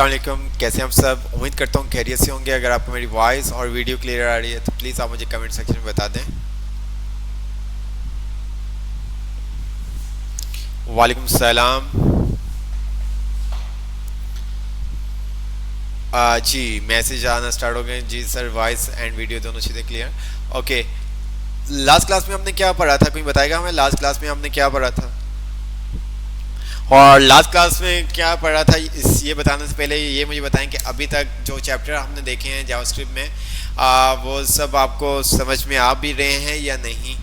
अस्सलाम वालेकुम, कैसे हैं आप सब। उम्मीद करता हूँ खैरियत से होंगे। अगर आपको मेरी वॉइस और वीडियो क्लियर आ रही है तो प्लीज़ आप मुझे कमेंट सेक्शन में बता दें। वालेकुम सलाम। जी, मैसेज आना स्टार्ट हो गए जी सर। वॉइस एंड वीडियो दोनों चीज़ें क्लियर। ओके। लास्ट क्लास में हमने क्या पढ़ा था, कोई बताएगा हमें लास्ट क्लास में हमने क्या पढ़ा था? और लास्ट क्लास में क्या पढ़ा था इस ये बताने से पहले ये मुझे बताएं कि अभी तक जो चैप्टर हमने देखे हैं जावास्क्रिप्ट में, वो सब आपको समझ में आ भी रहे हैं या नहीं?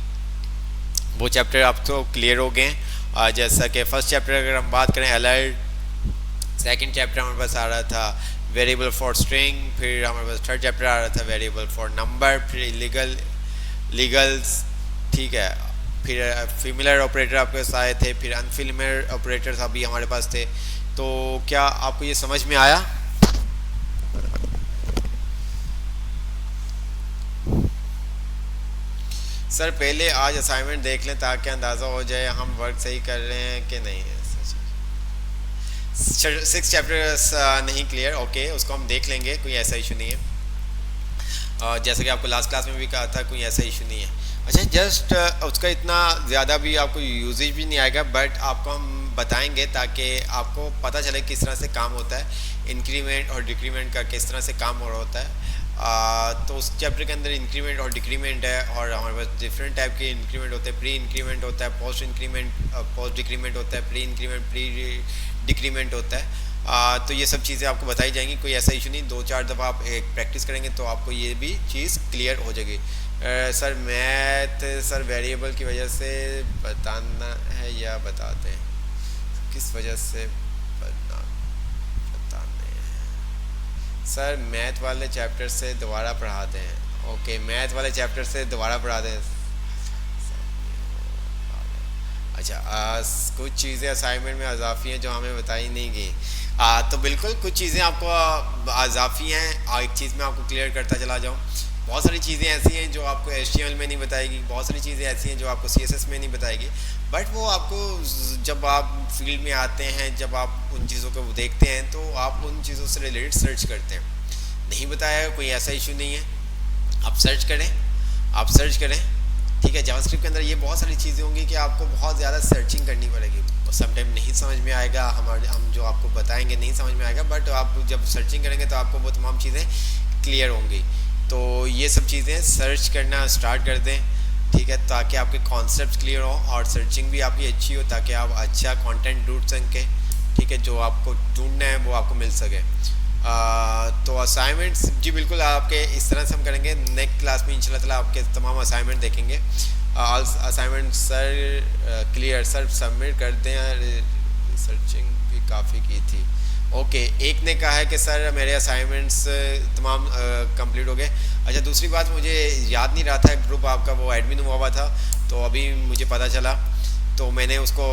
वो चैप्टर आपको क्लियर हो गए हैं? जैसा कि फर्स्ट चैप्टर अगर हम बात करें अलर्ट, सेकंड चैप्टर हमारे पास आ रहा था वेरिएबल फॉर स्ट्रिंग, फिर हमारे पास थर्ड चैप्टर आ रहा था वेरिएबल फॉर नंबर, फिर लीगल्स, ठीक है। फिर फिमिलर ऑपरेटर आपके पास आए थे, फिर अनफिमिलर ऑपरेटर्स अभी हमारे पास थे। तो क्या आपको ये समझ में आया? सर पहले आज असाइनमेंट देख लें ताकि अंदाज़ा हो जाए हम वर्क सही कर रहे हैं कि नहीं। सिक्स चैप्टर्स नहीं क्लियर, ओके, उसको हम देख लेंगे, कोई ऐसा इशू नहीं है। जैसे कि आपको लास्ट क्लास में भी कहा था, कोई ऐसा इशू नहीं है। अच्छा, जस्ट उसका इतना ज़्यादा भी आपको यूजेज भी नहीं आएगा, बट आपको हम बताएंगे ताकि आपको पता चले किस तरह से काम होता है। इंक्रीमेंट और डिक्रीमेंट का किस तरह से काम हो रहा होता है। तो उस चैप्टर के अंदर इंक्रीमेंट और डिक्रीमेंट है, और हमारे पास डिफरेंट टाइप के इंक्रीमेंट होते हैं। प्री इंक्रीमेंट होता है, पोस्ट इंक्रीमेंट, पोस्ट डिक्रीमेंट होता है, प्री इंक्रीमेंट, प्री डिक्रीमेंट होता है। तो ये सब चीज़ें आपको बताई जाएंगी, कोई ऐसा इशू नहीं। 2-4 दफ़ा आप एक प्रैक्टिस करेंगे तो आपको ये भी चीज़ क्लियर हो जाएगी। सर मैथ सर वेरिएबल की वजह से बताना है या बताते हैं? किस वजह से बताने हैं? सर मैथ वाले चैप्टर से दोबारा पढ़ाते हैं। ओके, मैथ वाले चैप्टर से दोबारा पढ़ाते हैं। अच्छा, कुछ चीज़ें असाइनमेंट में अजाफी हैं जो हमें बताई नहीं गई। तो बिल्कुल कुछ चीज़ें आपको अजाफी हैं। एक चीज़ मैं आपको क्लियर करता चला जाऊँ, बहुत सारी चीज़ें ऐसी हैं जो आपको HTML में नहीं बताएगी, बहुत सारी चीज़ें ऐसी हैं जो आपको CSS में नहीं बताएगी, बट वो आपको जब आप फील्ड में आते हैं, जब आप उन चीज़ों को देखते हैं तो आप उन चीज़ों से रिलेटेड सर्च करते हैं। नहीं बताया, कोई ऐसा इशू नहीं है। आप सर्च करें, आप सर्च करें, ठीक है। जावास्क्रिप्ट के अंदर ये बहुत सारी चीज़ें होंगी कि आपको बहुत ज़्यादा सर्चिंग करनी पड़ेगी। समटाइम नहीं समझ में आएगा, हम जो आपको बताएंगे नहीं समझ में आएगा, बट आप जब सर्चिंग करेंगे तो आपको वो तमाम चीज़ें क्लियर होंगी। तो ये सब चीज़ें सर्च करना स्टार्ट कर दें, ठीक है, ताकि आपके कॉन्सेप्ट क्लियर हो और सर्चिंग भी आपकी अच्छी हो, ताकि आप अच्छा कंटेंट ढूंढ सकें, ठीक है। जो आपको ढूंढना है वो आपको मिल सके। तो असाइनमेंट्स जी बिल्कुल आपके इस तरह से हम करेंगे। नेक्स्ट क्लास में इंशाल्लाह ताला आपके तमाम असाइनमेंट देखेंगे। Assignment sir clear sir submit कर दें, रिसर्चिंग भी काफ़ी की थी। ओके, एक ने कहा है कि सर मेरे असाइनमेंट्स तमाम कंप्लीट हो गए। अच्छा, दूसरी बात मुझे याद नहीं रहा था, ग्रुप आपका वो एडमिन हुआ था, तो अभी मुझे पता चला तो मैंने उसको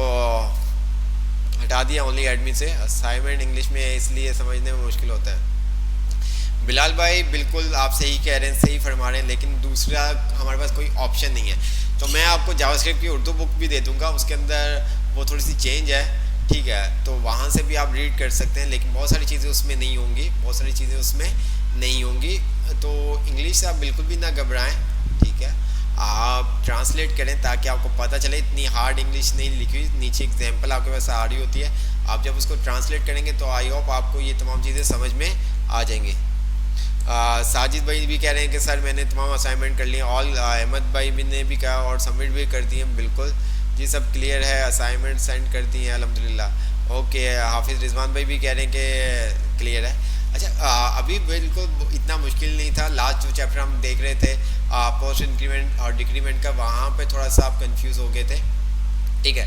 हटा दिया ओनली एडमिन से। असाइनमेंट इंग्लिश में है इसलिए समझने में मुश्किल होता है। बिलाल भाई बिल्कुल आप सही कह रहे हैं, सही फरमा रहे हैं, लेकिन दूसरा हमारे पास कोई ऑप्शन नहीं है। तो मैं आपको जावास्क्रिप्ट की उर्दू बुक भी दे दूंगा, उसके अंदर वो थोड़ी सी चेंज है, ठीक है, तो वहाँ से भी आप रीड कर सकते हैं, लेकिन बहुत सारी चीज़ें उसमें नहीं होंगी, बहुत सारी चीज़ें उसमें नहीं होंगी। तो इंग्लिश से आप बिल्कुल भी ना घबराएं, ठीक है। आप ट्रांसलेट करें ताकि आपको पता चले, इतनी हार्ड इंग्लिश नहीं लिखी हुई, नीचे एग्जाम्पल आपके पास आ रही होती है, आप जब उसको ट्रांसलेट करेंगे तो आई होप आपको ये तमाम चीज़ें समझ में आ जाएंगी। साजिद भाई भी कह रहे हैं कि सर मैंने तमाम असाइनमेंट कर लिए। ऑल अहमद भाई भी ने भी कहा और सबमिट भी कर दिए। बिल्कुल जी, सब क्लियर है, असाइनमेंट सेंड कर दिए हैं अल्हम्दुलिल्लाह। ओके, हाफिज़ रिजवान भाई भी कह रहे हैं कि क्लियर है। अच्छा, अभी बिल्कुल इतना मुश्किल नहीं था। लास्ट जो चैप्टर हम देख रहे थे पोस्ट इंक्रीमेंट और डिक्रीमेंट का, वहाँ पे थोड़ा सा आप कंफ्यूज हो गए थे, ठीक है।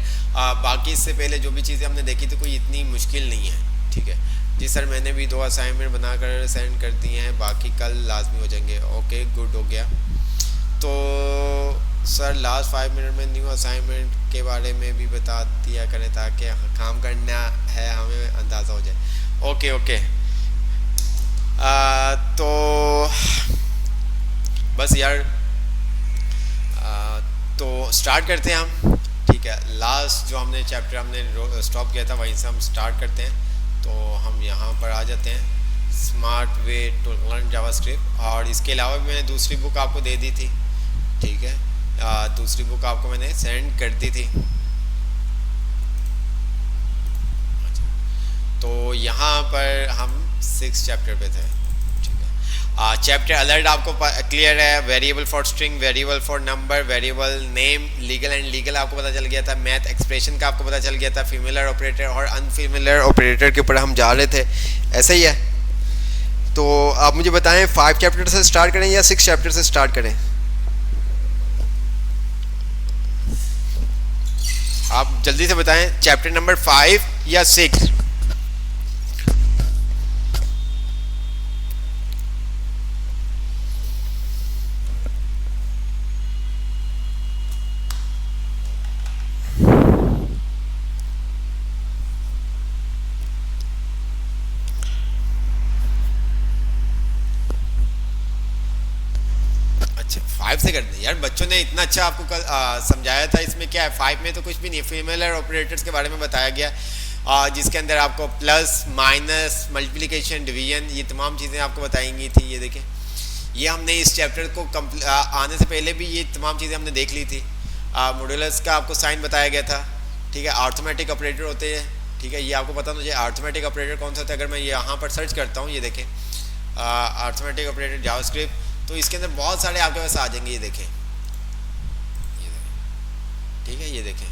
बाकी इससे पहले जो भी चीज़ें हमने देखी थी कोई इतनी मुश्किल नहीं है, ठीक है जी। सर मैंने भी 2 असाइनमेंट बनाकर सेंड कर दिए हैं, बाकी कल लाजमी हो जाएंगे। ओके, गुड, हो गया। तो सर लास्ट 5 मिनट में न्यू असाइनमेंट के बारे में भी बता दिया करें ताकि काम करना है हमें अंदाज़ा हो जाए। ओके ओके, तो बस यार, तो स्टार्ट करते हैं हम, ठीक है। लास्ट जो हमने चैप्टर हमने स्टॉप किया था वहीं से हम स्टार्ट करते हैं। तो हम यहाँ पर आ जाते हैं, smart way to learn JavaScript. और इसके अलावा भी मैंने दूसरी बुक आपको दे दी थी, ठीक है, दूसरी बुक आपको मैंने सेंड कर दी थी। तो यहाँ पर हम 6 चैप्टर पे थे, ठीक है। चैप्टर अलर्ट आपको क्लियर है, variable for string, variable for number, variable name, legal and legal आपको पता चल गया था, मैथ एक्सप्रेशन का आपको पता चल गया था, फेमिलियर ऑपरेटर और अनफेमिलियर ऑपरेटर के ऊपर हम जा रहे थे, ऐसा ही है। तो आप मुझे बताएं 5 चैप्टर से स्टार्ट करें या 6 चैप्टर से स्टार्ट करें? आप जल्दी से बताएं, चैप्टर नंबर 5 या 6? अच्छा 5 से कर दें यार, बच्चों ने इतना अच्छा आपको कल समझाया था। इसमें क्या है, 5 में तो कुछ भी नहीं, फेमिलियर ऑपरेटर्स के बारे में बताया गया, जिसके अंदर आपको प्लस माइनस मल्टीप्लिकेशन डिवीजन ये तमाम चीज़ें आपको बताएंगी थी। ये देखें, ये हमने इस चैप्टर को आने से पहले भी ये तमाम चीज़ें हमने देख ली थी। मॉड्यूलस का आपको साइन बताया गया था, ठीक है। अर्थमेटिक ऑपरेटर होते हैं, ठीक है, ये आपको पता मुझे अर्थमेटिक ऑपरेटर कौन सा होता है। अगर मैं यहाँ पर सर्च करता हूँ, ये देखें अर्थमेटिक ऑपरेटर जावास्क्रिप्ट, तो इसके अंदर बहुत सारे आपके पास आ जाएंगे। ये देखें, ठीक है, ये देखें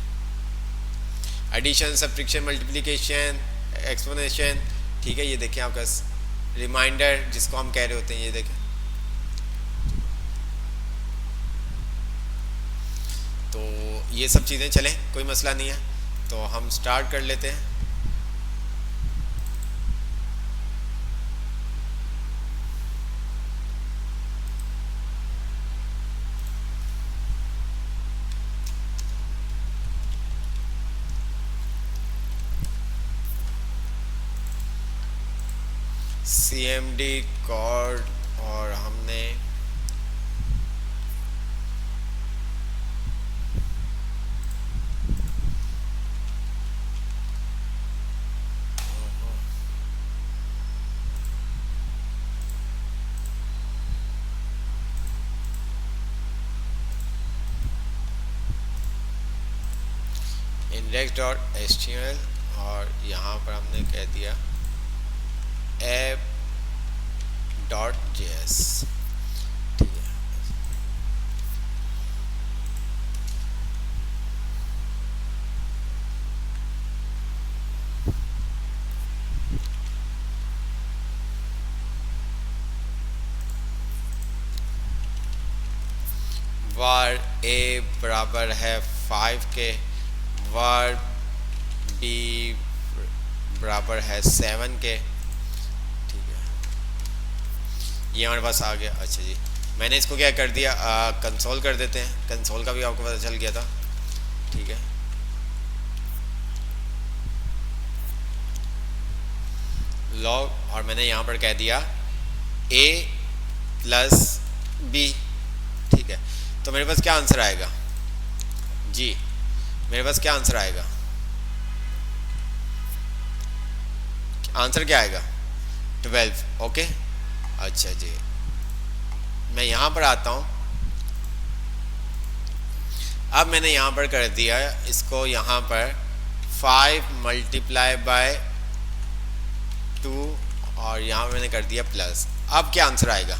एडिशन, सब्ट्रैक्शन, मल्टीप्लिकेशन, एक्सपोनेंशियल, ठीक है, ये देखें आपका रिमाइंडर जिसको हम कह रहे होते हैं, ये देखें। तो ये सब चीज़ें चलें, कोई मसला नहीं है, तो हम स्टार्ट कर लेते हैं। CMD कोड और हमने index.html और यहाँ पर हमने कह दिया app.js, ठीक है। var a बराबर है 5 के, var b बराबर है 7 के, ठीक है। ये हमारे पास आ गया। अच्छा जी, मैंने इसको क्या कर दिया, कंसोल कर देते हैं, कंसोल का भी आपको पता चल गया था, ठीक है। लॉग, और मैंने यहाँ पर कह दिया a प्लस b, ठीक है। तो मेरे पास क्या आंसर आएगा जी, मेरे पास क्या आंसर आएगा, आंसर क्या आएगा 12, ओके। अच्छा जी, मैं यहाँ पर आता हूँ। अब मैंने यहाँ पर कर दिया इसको, यहाँ पर 5 मल्टीप्लाई बाय 2 और यहाँ मैंने कर दिया प्लस। अब क्या आंसर आएगा,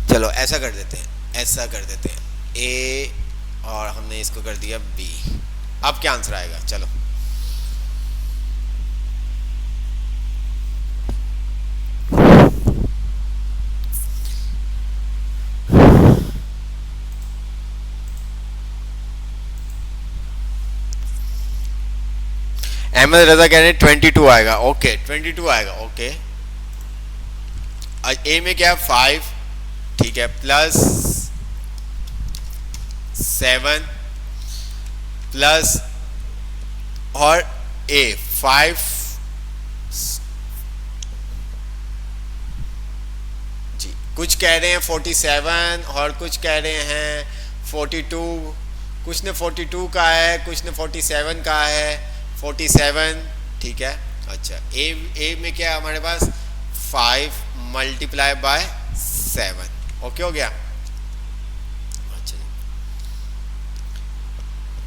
चलो ऐसा कर देते हैं, ऐसा कर देते हैं, a और हमने इसको कर दिया b। अब क्या आंसर आएगा, चलो अहमद रजा कह रहे हैं 22 आएगा, ओके 22 आएगा, ओके। ए में क्या 5, ठीक है, प्लस 7 प्लस और a 5 जी, कुछ कह रहे हैं 47 और कुछ कह रहे हैं 42, कुछ ने 42 का है, कुछ ने 47 का है, 47 ठीक है। अच्छा ए में क्या है हमारे पास 5 मल्टीप्लाई बाय 7, ओके हो गया। अच्छा जी,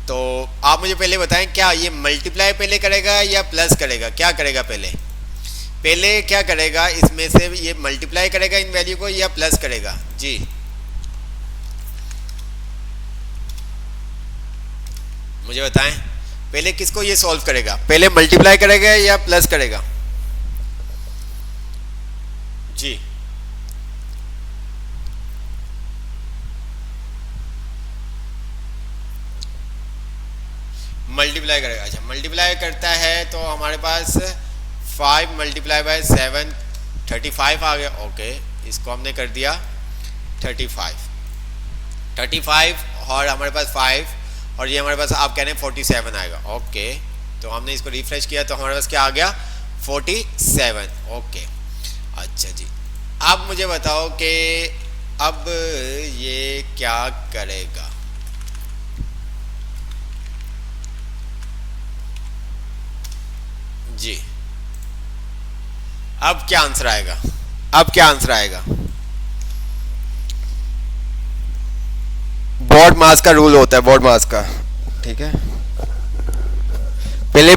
तो आप मुझे पहले बताएं क्या ये मल्टीप्लाई पहले करेगा या प्लस करेगा, क्या करेगा पहले, पहले क्या करेगा इसमें से, ये मल्टीप्लाई करेगा इन वैल्यू को या प्लस करेगा जी। मुझे बताएं पहले किसको ये सॉल्व करेगा, पहले मल्टीप्लाई करेगा या प्लस करेगा जी। मल्टीप्लाई करेगा। अच्छा मल्टीप्लाई करता है तो हमारे पास 5 मल्टीप्लाई बाय 7 35 आ गया, ओके इसको हमने कर दिया 35 और हमारे पास 5 और ये हमारे पास आप कह रहे हैं 47 आएगा, ओके तो हमने इसको रिफ्रेश किया तो हमारे पास क्या आ गया 47, ओके। अच्छा जी, अब मुझे बताओ कि अब ये क्या करेगा जी, अब क्या आंसर आएगा, अब क्या आंसर आएगा। बॉड मास का रूल होता है, बॉड मास का, ठीक है। पहले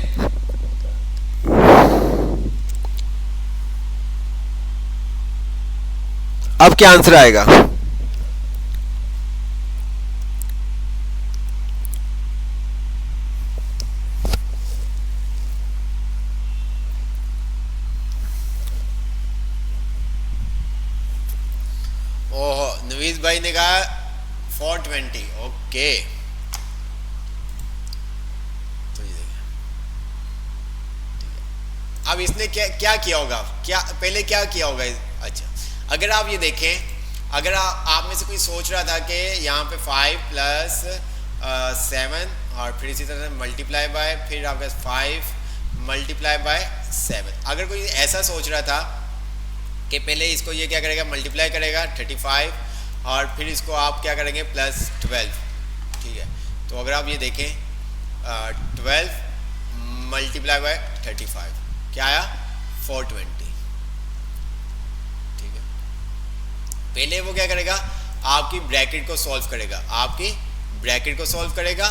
अब क्या आंसर आएगा, ओहो नवीज भाई ने कहा 420, ओके तो ये देखिए, अब इसने क्या क्या किया होगा, क्या पहले क्या किया होगा। अच्छा अगर आप ये देखें, अगर आप में से कोई सोच रहा था कि यहाँ पे 5 प्लस 7 और फिर इसी तरह से मल्टीप्लाई बाय फिर आपके 5 मल्टीप्लाई बाय 7, अगर कोई ऐसा सोच रहा था कि पहले इसको ये क्या करेगा मल्टीप्लाई करेगा 35 और फिर इसको आप क्या करेंगे प्लस 12, ठीक है। तो अगर आप ये देखें 12 मल्टीप्लाई बाय 35 क्या आया 420, ठीक है। पहले वो क्या करेगा आपकी ब्रैकेट को सॉल्व करेगा, आपकी ब्रैकेट को सॉल्व करेगा,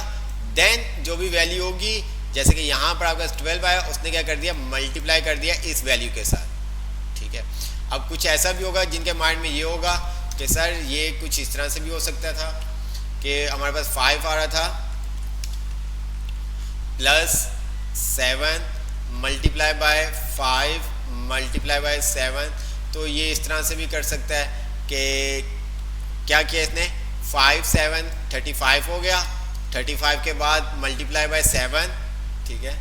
देन जो भी वैल्यू होगी जैसे कि यहाँ पर आपका 12 आया उसने क्या कर दिया मल्टीप्लाई कर दिया इस वैल्यू के साथ, ठीक है। अब कुछ ऐसा भी होगा जिनके माइंड में ये होगा कि सर ये कुछ इस तरह से भी हो सकता था कि हमारे पास 5 आ रहा था plus 7 multiply by 5 multiply by 7, तो ये इस तरह से भी कर सकता है कि क्या किया इसने 5 7 35 हो गया, 35 के बाद मल्टीप्लाई बाय 7, ठीक है।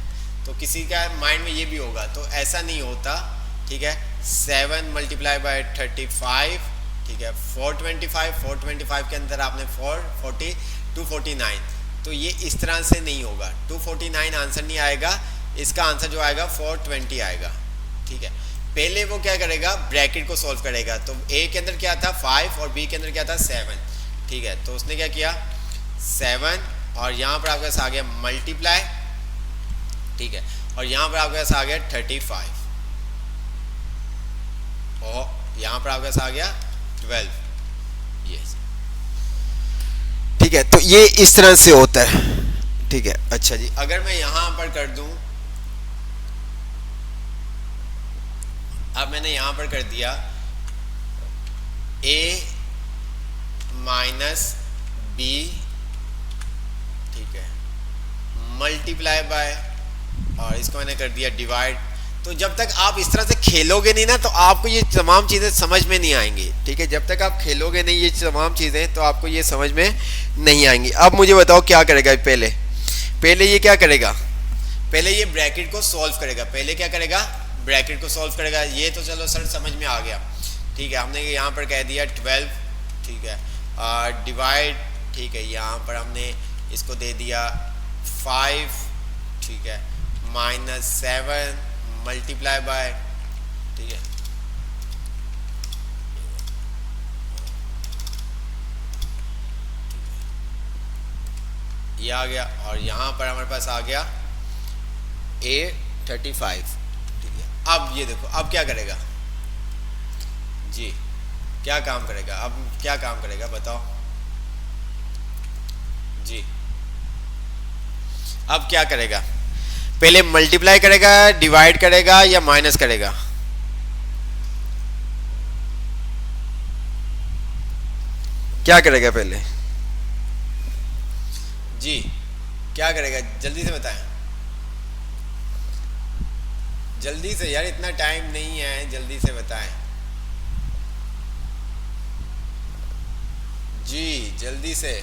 तो किसी का माइंड में ये भी होगा, तो ऐसा नहीं होता, ठीक है। 7 मल्टीप्लाई बाय 35, ठीक है 425 के अंदर आपने 440 249, तो ये इस तरह से नहीं होगा, 249 आंसर नहीं आएगा, इसका आंसर जो आएगा 420 आएगा, ठीक है। पहले वो क्या करेगा ब्रैकेट को सॉल्व करेगा, तो ए के अंदर क्या था 5 और बी के अंदर क्या था 7, ठीक है। तो उसने क्या किया 7 और यहाँ पर आपके पास आ गया मल्टीप्लाई, ठीक है, और यहाँ पर आपके पास आ गया 35 और यहाँ पर आपके पास आ गया 12, यस, ठीक है। तो ये इस तरह से होता है, ठीक है। अच्छा जी, अगर मैं यहाँ पर कर दूं, अब मैंने यहाँ पर कर दिया a माइनस बी, ठीक है, मल्टीप्लाई बाय और इसको मैंने कर दिया डिवाइड। तो जब तक आप इस तरह से खेलोगे नहीं ना तो आपको ये तमाम चीज़ें समझ में नहीं आएंगी, ठीक है। जब तक आप खेलोगे नहीं ये तमाम चीज़ें तो आपको ये समझ में नहीं आएंगी। अब मुझे बताओ क्या करेगा, पहले ये क्या करेगा, पहले ये ब्रैकेट को सॉल्व करेगा, पहले क्या करेगा ब्रैकेट को सॉल्व करेगा। ये तो चलो सर समझ में आ गया, ठीक है। हमने यहाँ पर कह दिया 12, ठीक है, डिवाइड, ठीक है, यहाँ पर हमने इसको दे दिया 5, ठीक है, माइनस 7 मल्टीप्लाई बाय, ठीक है, ये आ गया और यहाँ पर हमारे पास आ गया a 35। ठीक है, अब ये देखो अब क्या करेगा जी, क्या काम करेगा, अब क्या काम करेगा बताओ जी। अब क्या करेगा, पहले मल्टीप्लाई करेगा, डिवाइड करेगा या माइनस करेगा? क्या करेगा पहले जी, क्या करेगा जल्दी से बताएं, जल्दी से यार, इतना टाइम नहीं है, जल्दी से बताएं जी, जल्दी से।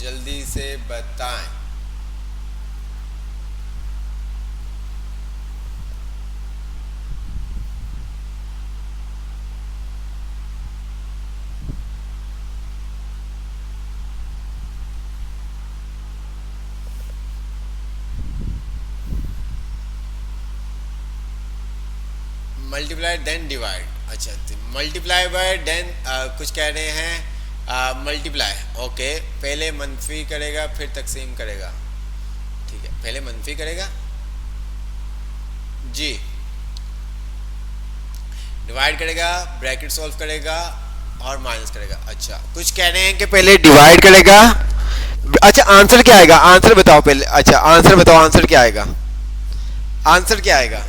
जल्दी से बताएं। मल्टीप्लाई देन डिवाइड, अच्छा मल्टीप्लाई बाय देन कुछ कह रहे हैं मल्टीप्लाई, ओके पहले मनफी करेगा फिर तकसीम करेगा, ठीक है पहले मनफी करेगा जी, डिवाइड करेगा, ब्रैकेट सॉल्व करेगा और माइनस करेगा। अच्छा कुछ कह रहे हैं कि पहले डिवाइड करेगा, अच्छा आंसर क्या आएगा, आंसर बताओ पहले, अच्छा आंसर बताओ, आंसर क्या आएगा, आंसर क्या आएगा,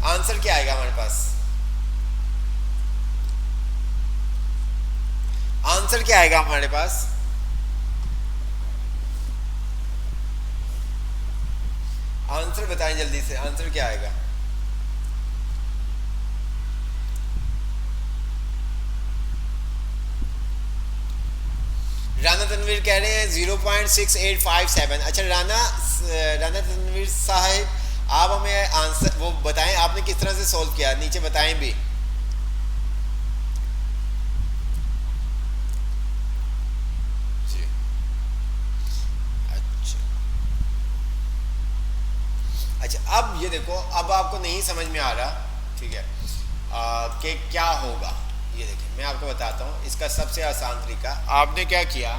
आंसर क्या आएगा हमारे पास, आंसर क्या आएगा हमारे पास, आंसर बताएं जल्दी से, आंसर क्या आएगा? राना तनवीर कह रहे हैं 0.6857। अच्छा राना तनवीर साहब, आप हमें आंसर वो बताएं, आपने किस तरह से सॉल्व किया, नीचे बताएं भी। जी अच्छा, अच्छा अब ये देखो, अब आपको नहीं समझ में आ रहा, ठीक है कि क्या होगा, ये देखिए मैं आपको बताता हूं इसका सबसे आसान तरीका। आपने क्या किया,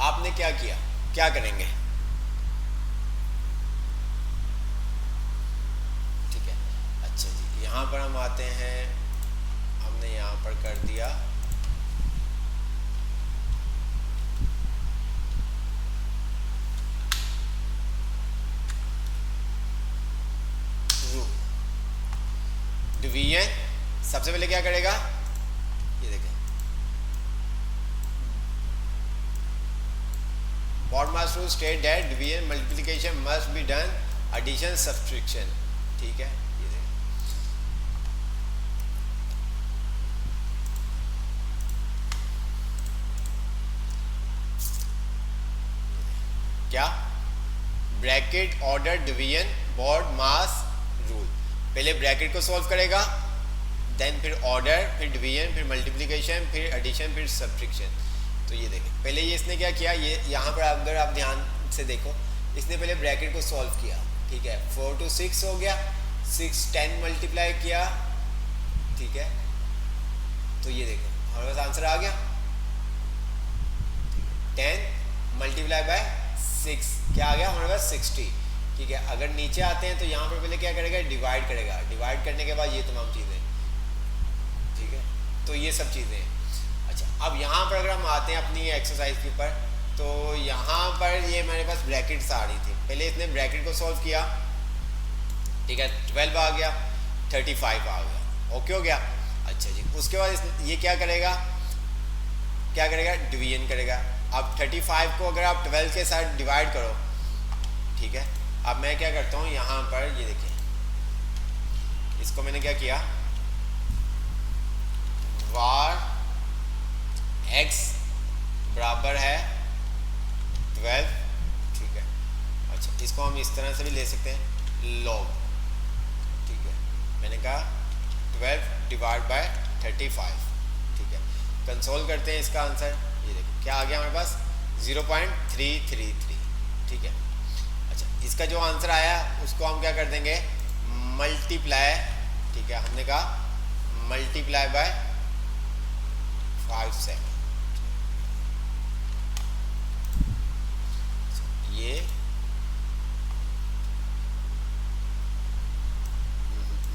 आपने क्या किया, क्या करेंगे, ठीक है अच्छा जी, यहां पर हम आते हैं, हमने यहां पर कर दिया डिवीजन। सबसे पहले क्या करेगा, ये देखें BODMAS rule state that division multiplication must be done addition subtraction, ठीक है ये देखें क्या, bracket order division BODMAS rule, पहले ब्रैकेट को सॉल्व करेगा, देन फिर ऑर्डर, फिर डिवीजन, फिर मल्टीप्लिकेशन, फिर एडिशन, फिर सब्ट्रैक्शन। तो ये देखें पहले ये इसने क्या किया, ये यहाँ पर अगर आप ध्यान से देखो, इसने पहले ब्रैकेट को सॉल्व किया, ठीक है 4 to 6 हो गया, 6 10 मल्टीप्लाई किया, ठीक है तो ये देखो हमारे पास आंसर आ गया, 10 मल्टीप्लाई बाय 6 क्या आ गया हमारे पास 60, ठीक है। अगर नीचे आते हैं तो यहाँ पर पहले क्या करेगा, डिवाइड करेगा, डिवाइड करने के बाद ये तमाम चीज़ें, ठीक है तो ये सब चीज़ें। अच्छा अब यहाँ पर अगर हम आते हैं अपनी एक्सरसाइज के ऊपर, तो यहाँ पर ये मेरे पास ब्रैकेट्स आ रही थी, पहले इसने ब्रैकेट को सॉल्व किया, ठीक है 12 आ गया, 35 आ गया, ओके हो गया। अच्छा जी उसके बाद ये क्या करेगा, क्या करेगा, डिवीजन करेगा। अब 35 को अगर आप 12 के साथ डिवाइड करो, ठीक है अब मैं क्या करता हूँ यहाँ पर, ये देखिए इसको मैंने क्या किया, var x बराबर है 12, ठीक है अच्छा इसको हम इस तरह से भी ले सकते हैं log, ठीक है मैंने कहा 12 डिवाइड बाय 35, ठीक है कंसोल करते हैं इसका आंसर, ये देखिए क्या आ गया हमारे पास 0.333, ठीक है। अच्छा, इसका जो आंसर आया उसको हम क्या कर देंगे, मल्टीप्लाई, ठीक है, हमने कहा मल्टीप्लाई बाय 5 से। ये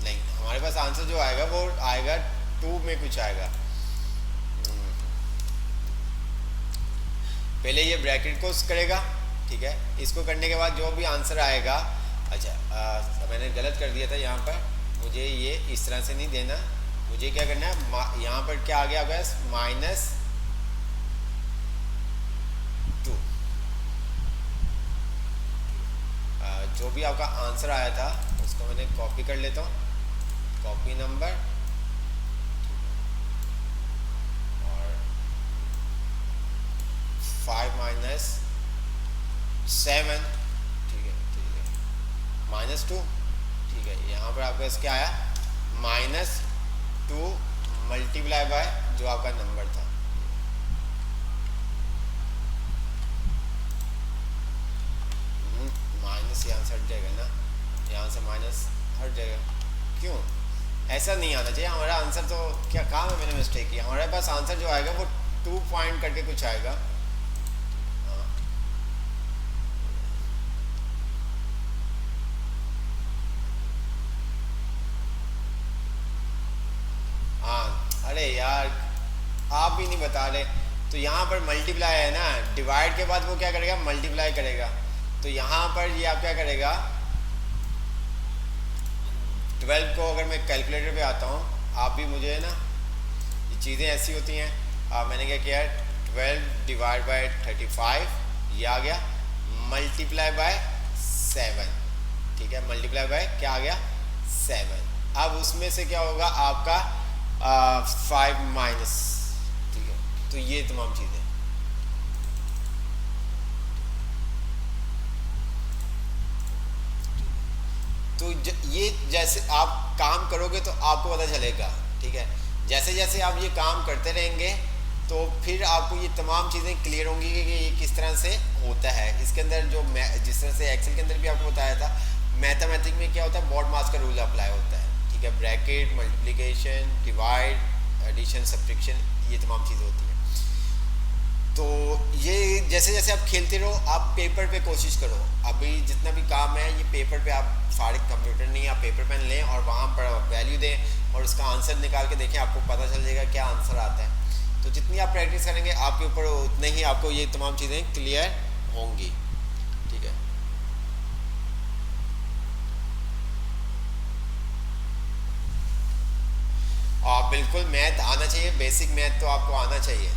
नहीं, हमारे पास आंसर जो आएगा वो आएगा 2 में कुछ आएगा। पहले ये ब्रैकेट को करेगा, ठीक है, इसको करने के बाद जो भी आंसर आएगा, अच्छा मैंने गलत कर दिया था यहाँ पर, मुझे ये इस तरह से नहीं देना, मुझे क्या करना है, यहाँ पर क्या आ गया होगा, -2। जो भी आपका आंसर आया था उसको मैंने कॉपी कर लेता हूँ, कॉपी नंबर, और 5 - 7, ठीक है, -2, ठीक है। यहाँ पर आपका क्या आया, -2 मल्टीप्लाई बाय जो आपका नंबर था, माइनस यहाँ से हट जाएगा ना, यहाँ से माइनस हट जाएगा, क्यों, ऐसा नहीं आना चाहिए हमारा आंसर। तो क्या काम है, मैंने मिस्टेक किया, हमारे पास आंसर जो आएगा वो 2 पॉइंट करके कुछ आएगा। हाँ, अरे यार आप भी नहीं बता रहे, तो यहाँ पर मल्टीप्लाई है ना, डिवाइड के बाद वो क्या करेगा, मल्टीप्लाई करेगा, तो यहाँ पर ये आप क्या करेगा, 12 को अगर मैं कैलकुलेटर पे आता हूँ, आप भी मुझे है ना, ये चीज़ें ऐसी होती हैं, मैंने क्या किया, 12 डिवाइड बाय 35, ये आ गया, मल्टीप्लाई बाय 7, ठीक है, मल्टीप्लाई बाय क्या आ गया, 7। अब उसमें से क्या होगा आपका 5 माइनस, ठीक है, तो ये तमाम चीज़ें। तो ये जैसे आप काम करोगे तो आपको पता चलेगा, ठीक है, जैसे जैसे आप ये काम करते रहेंगे तो फिर आपको ये तमाम चीज़ें क्लियर होंगी कि ये किस तरह से होता है। इसके अंदर जो जिस तरह से एक्सेल के अंदर भी आपको बताया था, मैथमेटिक में क्या होता है, बॉड मास का रूल अप्लाई होता है, ठीक है, bracket, multiplication, divide, addition, subtraction, ये तमाम चीज़ें होती हैं। तो ये जैसे जैसे आप खेलते रहो, आप पेपर पे कोशिश करो, अभी जितना भी काम है ये पेपर पे, आप सारे कंप्यूटर नहीं, आप पेपर पेन लें और वहाँ पर वैल्यू दें और उसका आंसर निकाल के देखें, आपको पता चल जाएगा क्या आंसर आता है। तो जितनी आप प्रैक्टिस करेंगे आपके ऊपर, उतने ही आपको ये तमाम चीज़ें क्लियर होंगी, ठीक है। और बिल्कुल मैथ आना चाहिए, बेसिक मैथ तो आपको आना चाहिए,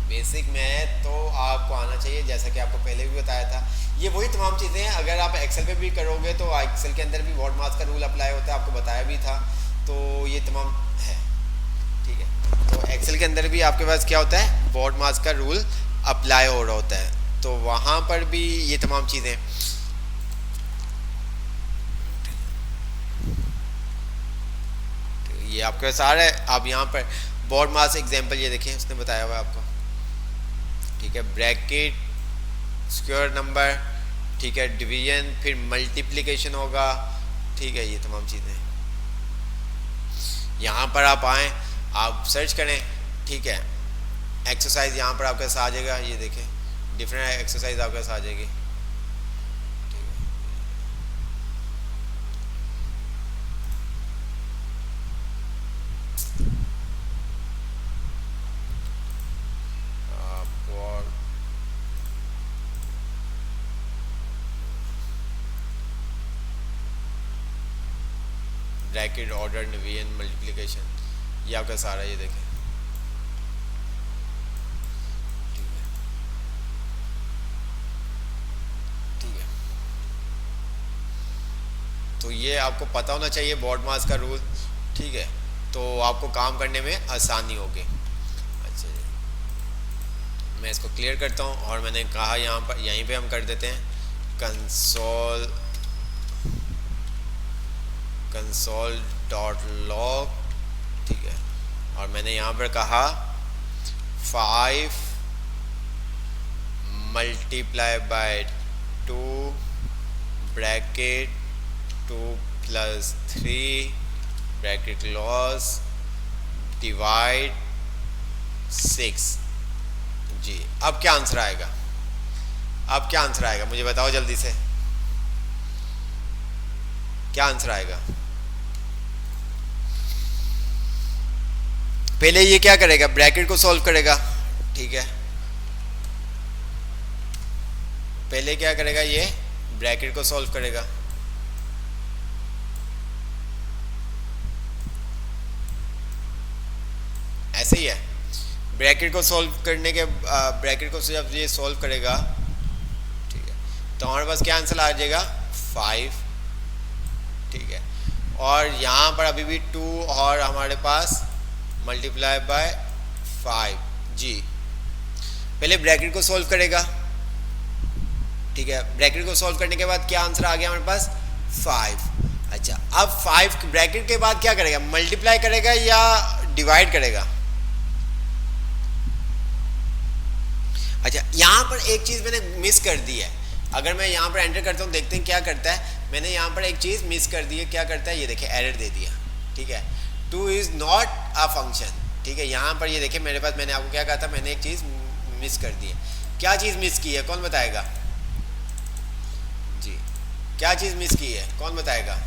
बेसिक मैथ तो आपको आना चाहिए, जैसा कि आपको पहले भी बताया था। ये वही तमाम चीज़ें हैं, अगर आप एक्सेल पे भी करोगे तो एक्सेल के अंदर भी बॉड मास का रूल अप्लाई होता है, आपको बताया भी था, तो ये तमाम है, ठीक है। तो एक्सेल के अंदर भी आपके पास क्या होता है, बॉड मास का रूल अप्लाई हो रहा होता है, तो वहाँ पर भी ये तमाम चीज़ें। तो ये आपके पास आ रहा है, आप यहाँ पर बॉड मास एग्जाम्पल ये देखें, उसने बताया हुआ है आपको, ठीक है, ब्रैकेट, स्क्वायर नंबर, ठीक है, डिवीजन, फिर मल्टीप्लिकेशन होगा, ठीक है, ये तमाम चीज़ें। यहाँ पर आप आएँ, आप सर्च करें, ठीक है, एक्सरसाइज यहाँ पर आपके साथ आ जाएगा, ये देखें, डिफरेंट एक्सरसाइज आपके साथ आ जाएगी, ब्रैकेट, ऑर्डर, डिवीजन, मल्टीप्लिकेशन, ये आपका सारा, ये देखें, ठीक है। तो ये आपको पता होना चाहिए बॉड मास का रूल, ठीक है, तो आपको काम करने में आसानी होगी। अच्छा जी, मैं इसको क्लियर करता हूँ, और मैंने कहा यहाँ पर, यहीं पे हम कर देते हैं console.log, ठीक है, और मैंने यहाँ पर कहा 5 multiply by 2 bracket 2 plus 3 bracket close divide 6। जी अब क्या आंसर आएगा? अब क्या आंसर आएगा मुझे बताओ जल्दी से, क्या आंसर आएगा? पहले ये क्या करेगा? ब्रैकेट को सॉल्व करेगा, ठीक है। पहले क्या करेगा? ये ब्रैकेट को सॉल्व करेगा। ऐसे ही है। ब्रैकेट को सॉल्व करने के ब्रैकेट को जब ये सॉल्व करेगा, ठीक है, तो हमारे पास क्या आंसर आ जाएगा? 5, ठीक है। और यहाँ पर अभी भी 2 और हमारे पास मल्टीप्लाई बाय 5। जी पहले ब्रैकेट को सॉल्व करेगा, ठीक है। ब्रैकेट को सॉल्व करने के बाद क्या आंसर आ गया हमारे पास? 5। अच्छा अब 5 ब्रैकेट के बाद क्या करेगा? मल्टीप्लाई करेगा या डिवाइड करेगा? अच्छा यहाँ पर एक चीज़ मैंने मिस कर दी है। अगर मैं यहाँ पर एंटर करता हूँ, देखते हैं क्या करता है। मैंने यहाँ पर एक चीज़ मिस कर दी है। क्या करता है? ये देखिए एरर दे दिया, ठीक है। 2 इज़ नॉट अ फंक्शन, ठीक है। यहाँ पर ये देखिए मेरे पास, मैंने आपको क्या कहा था, मैंने एक चीज़ मिस कर दी है। क्या चीज़ मिस की है? कौन बताएगा? जी क्या चीज़ मिस की है? कौन बताएगा?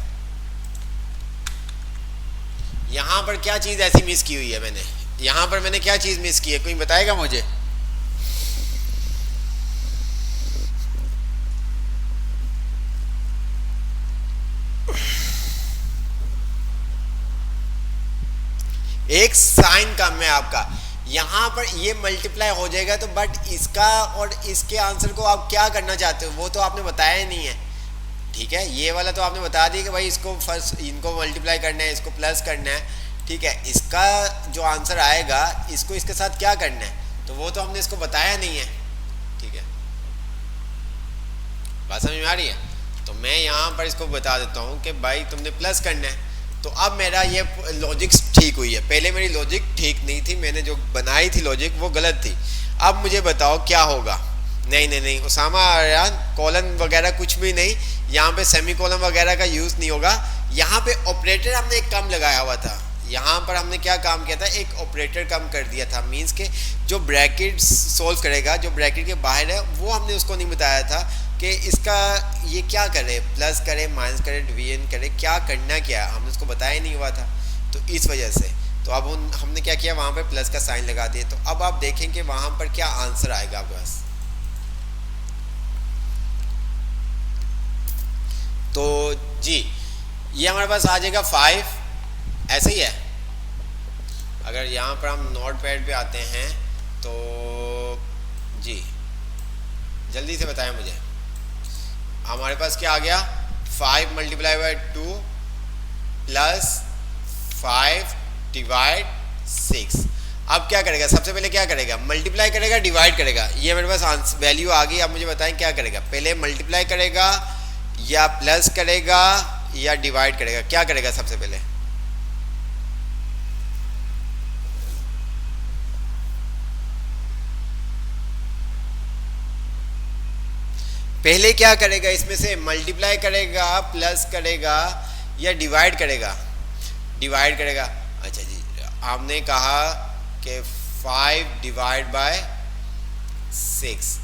यहाँ पर क्या चीज़ ऐसी मिस की हुई है मैंने? यहाँ पर मैंने क्या चीज़ मिस की है? कोई बताएगा मुझे? एक साइन कम है आपका। यहाँ पर ये मल्टीप्लाई हो जाएगा तो, बट इसका और इसके आंसर को आप क्या करना चाहते हो वो तो आपने बताया ही नहीं है, ठीक है। ये वाला तो आपने बता दिया कि भाई इसको फर्स्ट इनको मल्टीप्लाई करना है, इसको प्लस करना है, ठीक है। इसका जो आंसर आएगा इसको इसके साथ क्या करना है तो वो तो हमने इसको बताया नहीं है, ठीक है। बात समझ में आ रही है? तो मैं यहाँ पर इसको बता देता हूँ कि भाई तुमने प्लस करना है। तो अब मेरा ये लॉजिक ठीक हुई है। पहले मेरी लॉजिक ठीक नहीं थी, मैंने जो बनाई थी लॉजिक वो गलत थी। अब मुझे बताओ क्या होगा? नहीं नहीं नहीं उसामा यार, कॉलन वगैरह कुछ भी नहीं, यहाँ पे सेमी कॉलन वगैरह का यूज़ नहीं होगा। यहाँ पे ऑपरेटर हमने एक कम लगाया हुआ था। यहाँ पर हमने क्या काम किया था? एक ऑपरेटर कम कर दिया था। मीन्स के जो ब्रैकेट सोल्व करेगा, जो ब्रैकेट के बाहर है, वो हमने उसको नहीं बताया था कि इसका ये क्या करे, प्लस करे, माइनस करे, डिवीजन करे, क्या करना क्या, हमने उसको बताया नहीं हुआ था। तो इस वजह से तो अब हमने क्या किया, वहाँ पे प्लस का साइन लगा दिया। तो अब आप देखेंगे वहाँ पर क्या आंसर आएगा आपके पास। तो जी ये हमारे पास आ जाएगा 5, ऐसे ही है। अगर यहाँ पर हम नोट पैड पे आते हैं तो जी जल्दी से बताएं मुझे, हमारे पास क्या आ गया? 5 मल्टीप्लाई बाय 2 प्लस 5 डिवाइड 6। अब क्या करेगा? सबसे पहले क्या करेगा? मल्टीप्लाई करेगा, डिवाइड करेगा। ये मेरे पास वैल्यू आ गई। अब मुझे बताएं क्या करेगा? पहले मल्टीप्लाई करेगा या प्लस करेगा या डिवाइड करेगा? क्या करेगा सबसे पहले? पहले क्या करेगा? इसमें से मल्टीप्लाई करेगा, प्लस करेगा या डिवाइड करेगा? डिवाइड करेगा। अच्छा जी, हमने कहा कि 5 डिवाइड बाय 6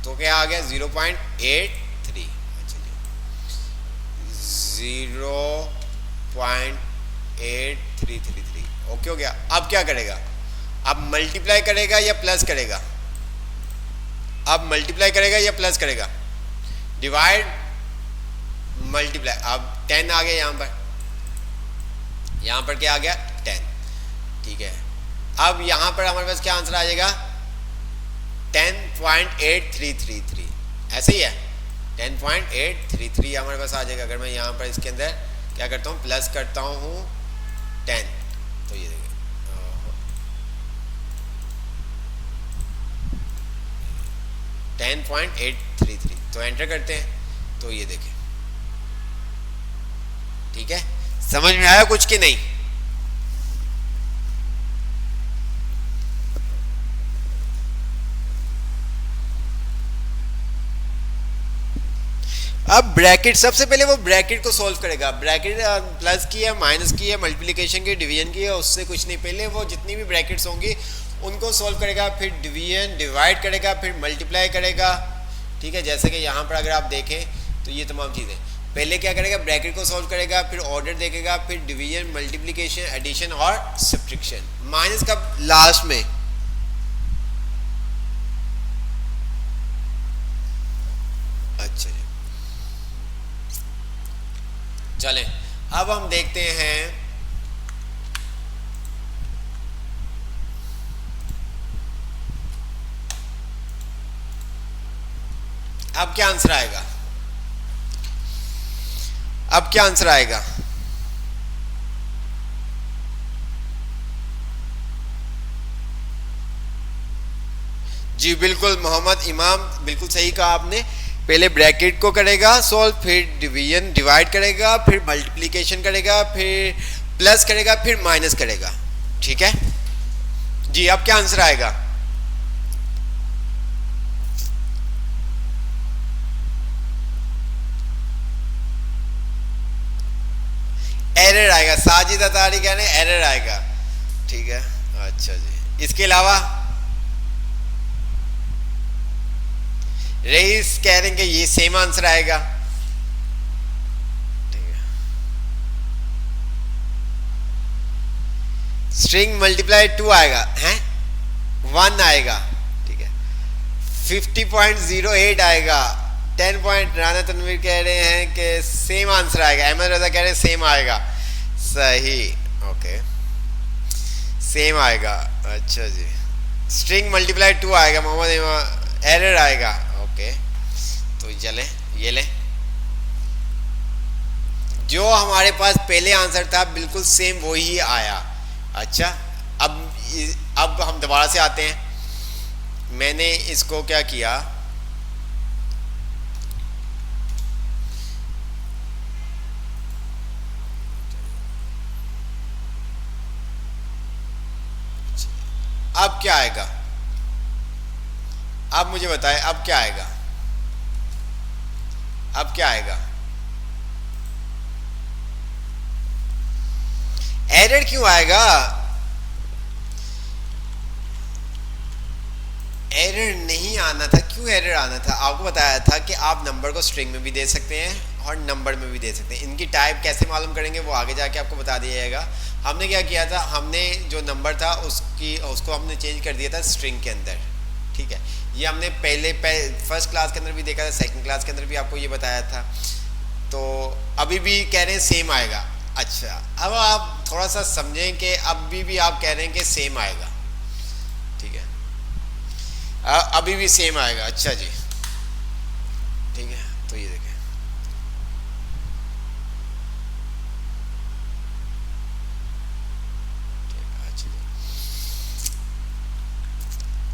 तो क्या आ गया? 0.83। अच्छा जी 0.8333। ओके हो गया। अब क्या करेगा? अब मल्टीप्लाई करेगा या प्लस करेगा? अब मल्टीप्लाई करेगा या प्लस करेगा? Divide multiply. अब 10 आ गया यहाँ पर। यहाँ पर क्या आ गया? 10, ठीक है। अब यहाँ पर हमारे पास क्या आंसर आ जाएगा? 10.8333। ऐसे ही है, 10.833 हमारे पास आ जाएगा। अगर मैं यहाँ पर इसके अंदर क्या करता हूँ? प्लस करता हूँ 10, तो ये देखिए 10.833। तो एंटर करते हैं तो ये देखें, ठीक है। समझ में आया कुछ कि नहीं? अब ब्रैकेट, सबसे पहले वो ब्रैकेट को सॉल्व करेगा। ब्रैकेट प्लस की है, माइनस की है, मल्टीप्लिकेशन की, डिवीजन की है, उससे कुछ नहीं। पहले वो जितनी भी ब्रैकेट्स होंगी उनको सॉल्व करेगा, फिर डिवीजन डिवाइड करेगा, फिर मल्टीप्लाई करेगा। ठीक है, जैसे कि यहाँ पर अगर आप देखें तो ये तमाम चीज़ें, पहले क्या करेगा, ब्रैकेट को सॉल्व करेगा, फिर ऑर्डर देखेगा, फिर डिवीजन, मल्टीप्लिकेशन, एडिशन और सब्ट्रैक्शन। माइनस का लास्ट में। अच्छा जी, चलें अब हम देखते हैं अब क्या आंसर आएगा। अब क्या आंसर आएगा? जी बिल्कुल मोहम्मद इमाम, बिल्कुल सही कहा आपने। पहले ब्रैकेट को करेगा सॉल्व, फिर डिवीजन डिवाइड करेगा, फिर मल्टीप्लिकेशन करेगा, फिर प्लस करेगा, फिर माइनस करेगा। ठीक है जी, अब क्या आंसर आएगा? एरर आएगा। साजिद अतारी कह रहे हैं एरर आएगा। ठीक है, अच्छा जी। इसके अलावा रईस कह रहे हैं कि ये सेम आंसर आएगा। ठीक है, स्ट्रिंग मल्टीप्लाई 2 आएगा, हैं 1 आएगा। ठीक है, 50.08 आएगा। 10 पॉइंट राना तनवीर कह रहे हैं कि सेम आंसर आएगा। अहमद रजा कह रहे हैं सेम आएगा। सही, ओके, सेम आएगा। अच्छा जी, स्ट्रिंग मल्टीप्लाई 2 आएगा। मोहम्मद एरर आएगा। ओके, तो चले ये ले, जो हमारे पास पहले आंसर था बिल्कुल सेम वही आया। अच्छा, अब हम दोबारा से आते हैं। मैंने इसको क्या किया, अब क्या आएगा? अब मुझे बताएं, अब क्या आएगा? अब क्या आएगा? एरर क्यों आएगा? एरर नहीं आना था। क्यों एरर आना था? आपको बताया था कि आप नंबर को स्ट्रिंग में भी दे सकते हैं और नंबर में भी दे सकते हैं। इनकी टाइप कैसे मालूम करेंगे वो आगे जाके आपको बता दिया जाएगा। हमने क्या किया था, हमने जो नंबर था उसको हमने चेंज कर दिया था स्ट्रिंग के अंदर। ठीक है, ये हमने पहले फर्स्ट क्लास के अंदर भी देखा था, सेकंड क्लास के अंदर भी आपको ये बताया था। तो अभी भी कह रहे हैं सेम आएगा। अच्छा, अब आप थोड़ा सा समझें कि अभी भी आप कह रहे हैं कि सेम आएगा। ठीक है, अभी भी सेम आएगा। अच्छा जी, ठीक है, तो ये देखें,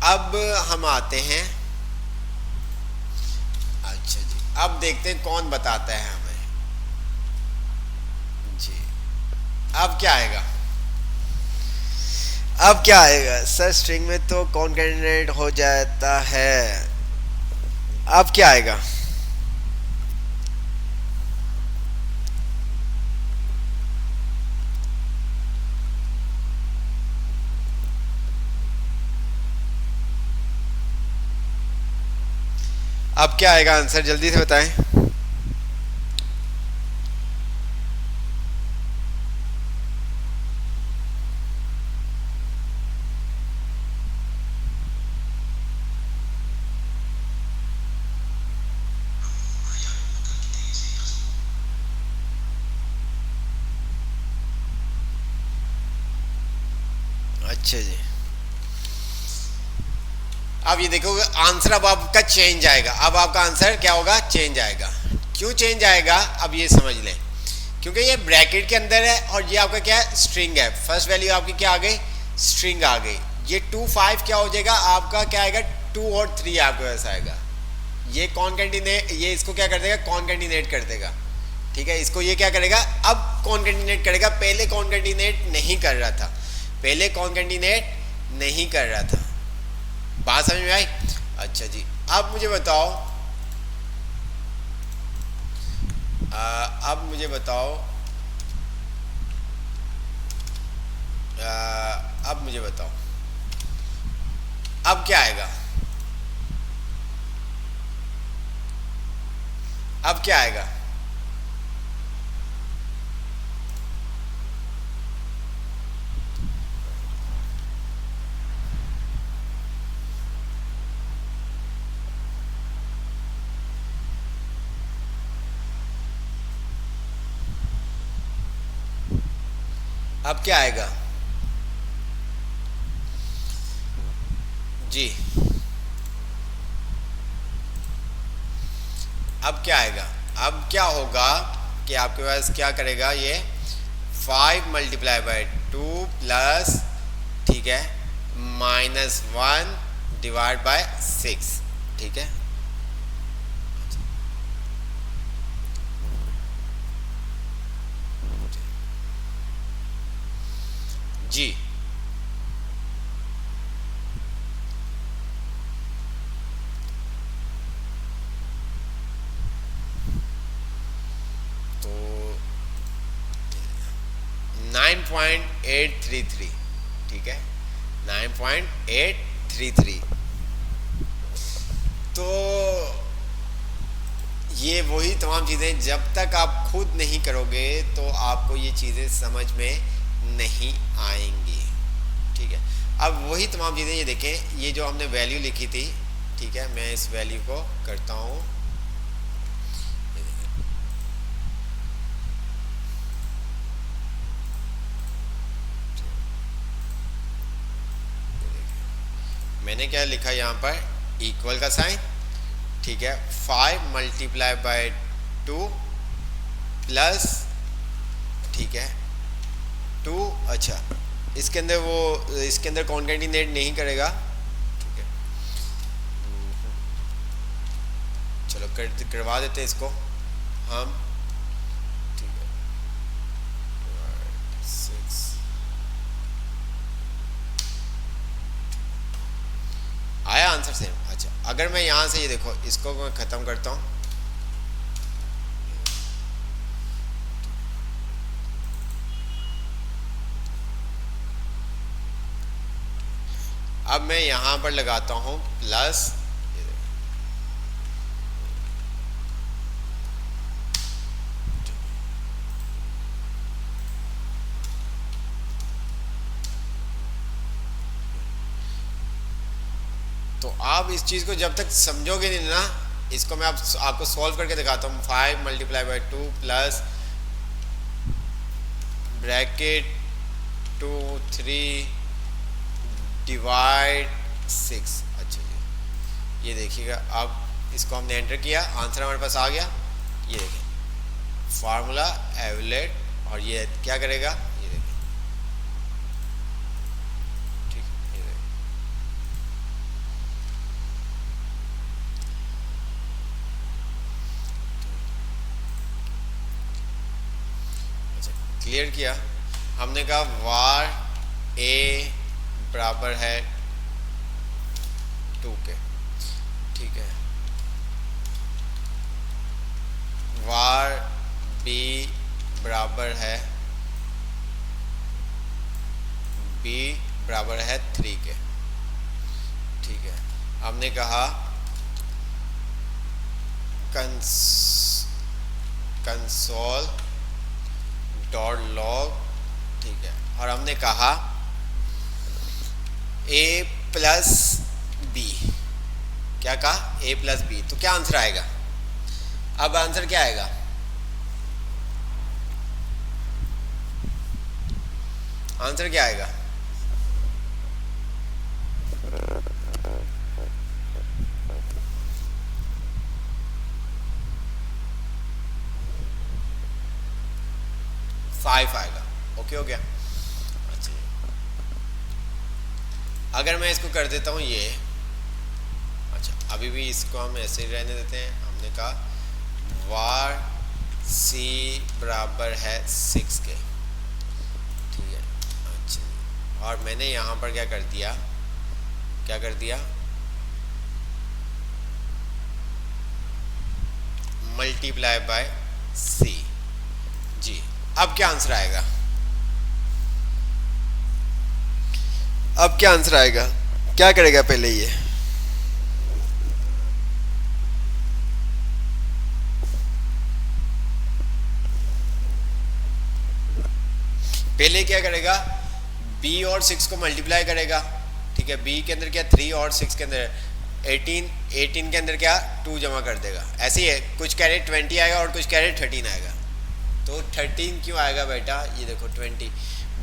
अब हम आते हैं। अच्छा जी, अब देखते हैं कौन बताता है हमें। जी, अब क्या आएगा? अब क्या आएगा? सर स्ट्रिंग में तो कॉन्कैटिनेट हो जाता है। अब क्या आएगा? अब क्या आएगा आंसर? जल्दी से बताएं। अच्छा जी, अब ये देखो आंसर अब आपका चेंज आएगा। अब आपका आंसर क्या होगा? चेंज आएगा। क्यों चेंज आएगा अब ये समझ लें, क्योंकि ये ब्रैकेट के अंदर है और ये आपका क्या है? स्ट्रिंग है। फर्स्ट वैल्यू आपकी क्या आ गई? स्ट्रिंग आ गई। ये 2 5 क्या हो जाएगा आपका? क्या आएगा? 2 और 3 आपके पास आएगा। ये कॉन्कैटिनेट, ये इसको क्या कर देगा? कॉन्कैटिनेट कर देगा। ठीक है, इसको ये क्या करेगा? अब कॉन्कैटिनेट करेगा। पहले कॉन्कैटिनेट नहीं कर रहा था, पहले कॉन्कैटिनेट नहीं कर रहा था। बात समझ में आई? अच्छा जी, अब मुझे बताओ अब मुझे बताओ, अब मुझे बताओ अब क्या आएगा, अब क्या आएगा? अब क्या आएगा जी? अब क्या आएगा? अब क्या होगा कि आपके पास क्या करेगा ये 5 मल्टीप्लाई बाय 2 प्लस, ठीक है, -1 डिवाइड बाय 6, ठीक है। जी तो 9.833, ठीक है, 9.833। तो ये वही तमाम चीज़ें जब तक आप खुद नहीं करोगे तो आपको ये चीज़ें समझ में नहीं आएंगी, ठीक है। अब वही तमाम चीज़ें, ये देखें, ये जो हमने वैल्यू लिखी थी, ठीक है, मैं इस वैल्यू को करता हूँ, मैंने क्या लिखा यहाँ पर, इक्वल का साइन, ठीक है, 5 मल्टीप्लाई बाय 2 प्लस, ठीक है, 2, अच्छा इसके अंदर इसके अंदर कॉन्केटिनेट नहीं करेगा, ठीक है, चलो करवा देते हैं इसको हम, ठीक है, 6 आया आंसर सेम। अच्छा, अगर मैं यहाँ से ये देखो, इसको मैं ख़त्म करता हूँ, अब मैं यहाँ पर लगाता हूँ प्लस, तो आप इस चीज़ को जब तक समझोगे नहीं ना, इसको मैं आपको सॉल्व करके दिखाता हूँ। 5 multiply by 2 plus bracket 2 3 divide 6। अच्छा जी, ये देखिएगा, अब इसको हमने एंटर किया, आंसर हमारे पास आ गया। ये देखिए फार्मूला एवलेट, और ये क्या करेगा, ये देखिए, ठीक, ये देखिए, अच्छा क्लियर किया। हमने कहा वार ए बराबर है 2 के, ठीक है, वार बी बराबर है बराबर है 3 के, ठीक है। हमने कहा कंसोल डॉट लॉग, ठीक है, और हमने कहा a प्लस बी, क्या कहा, a प्लस बी, तो क्या आंसर आएगा? अब आंसर क्या आएगा? आंसर क्या आएगा? फाइव आएगा। ओके हो गया। अच्छा, अगर मैं इसको कर देता हूँ ये, अच्छा अभी भी इसको हम ऐसे ही रहने देते हैं। हमने कहा वार सी बराबर है 6 के, ठीक है। अच्छा, और मैंने यहाँ पर क्या कर दिया, मल्टीप्लाई बाय सी। जी, अब क्या आंसर आएगा? अब क्या आंसर आएगा? क्या करेगा पहले ये? पहले क्या करेगा? बी और 6 को मल्टीप्लाई करेगा। ठीक है, बी के अंदर क्या 3 और 6 के अंदर 18, 18 के अंदर क्या 2 जमा कर देगा। ऐसे ही है, कुछ कह रहे 20 आएगा और कुछ कह रहे 13 आएगा। तो 13 क्यों आएगा बेटा? ये देखो 20,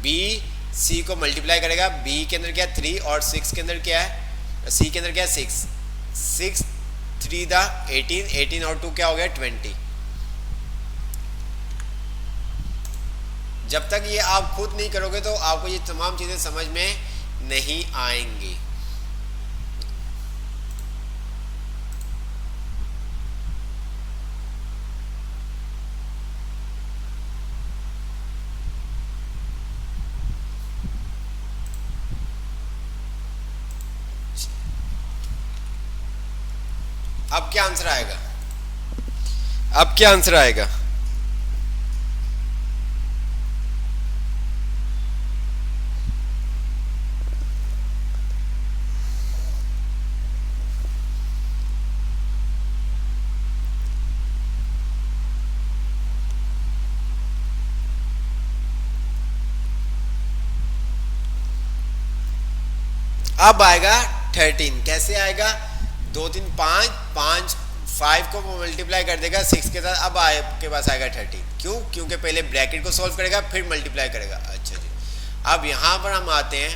बी सी को मल्टीप्लाई करेगा। बी के अंदर क्या 3 और 6 के अंदर क्या है, सी के अंदर क्या 6, 6 3 दा 18, 18 और 2 क्या हो गया 20। जब तक ये आप खुद नहीं करोगे तो आपको ये तमाम चीजें समझ में नहीं आएंगी। अब क्या आंसर आएगा? अब क्या आंसर आएगा? अब आएगा 13। कैसे आएगा? 2 3 5 5 5 को मल्टीप्लाई कर देगा 6 के साथ। अब आपके पास आएगा 13। क्यों? क्योंकि पहले ब्रैकेट को सॉल्व करेगा फिर मल्टीप्लाई करेगा। अच्छा जी, अब यहां पर हम आते हैं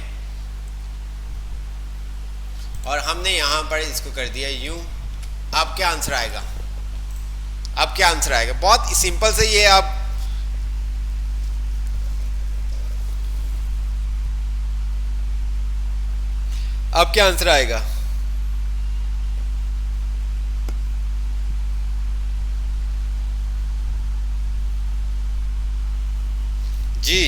और हमने यहां पर इसको कर दिया यूं। अब क्या आंसर आएगा? अब क्या आंसर आएगा? बहुत सिंपल से ये आप अब क्या आंसर आएगा? जी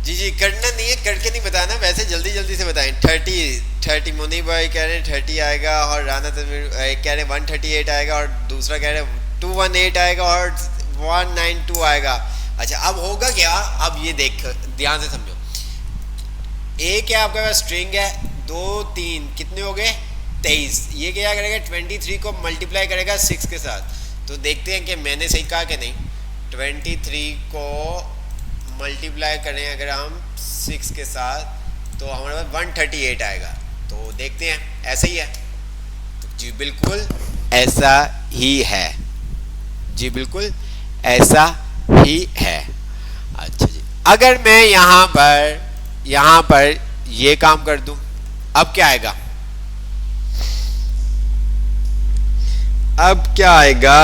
जी जी, करना नहीं है, करके नहीं बताना, वैसे जल्दी जल्दी से बताएं। 30 मुनी भाई कह रहे हैं 30 आएगा और राना तनवीर कह रहे हैं 138 आएगा और दूसरा कह रहे हैं 218 आएगा और 192 आएगा। अच्छा, अब होगा क्या? अब ये देख ध्यान से समझो। एक है आपके पास स्ट्रिंग है, 2 3 कितने हो गए 23। ये क्या करेगा 23 को मल्टीप्लाई करेगा 6 के साथ। तो देखते हैं कि मैंने सही कहा कि नहीं। 23 को मल्टीप्लाई करें अगर हम 6 के साथ तो हमारे पास 138 आएगा। तो देखते हैं, ऐसा ही है। तो जी बिल्कुल ऐसा ही है, जी बिल्कुल ऐसा ही है। अच्छा जी, अगर मैं यहाँ पर ये काम कर दूं, अब क्या आएगा? अब क्या आएगा?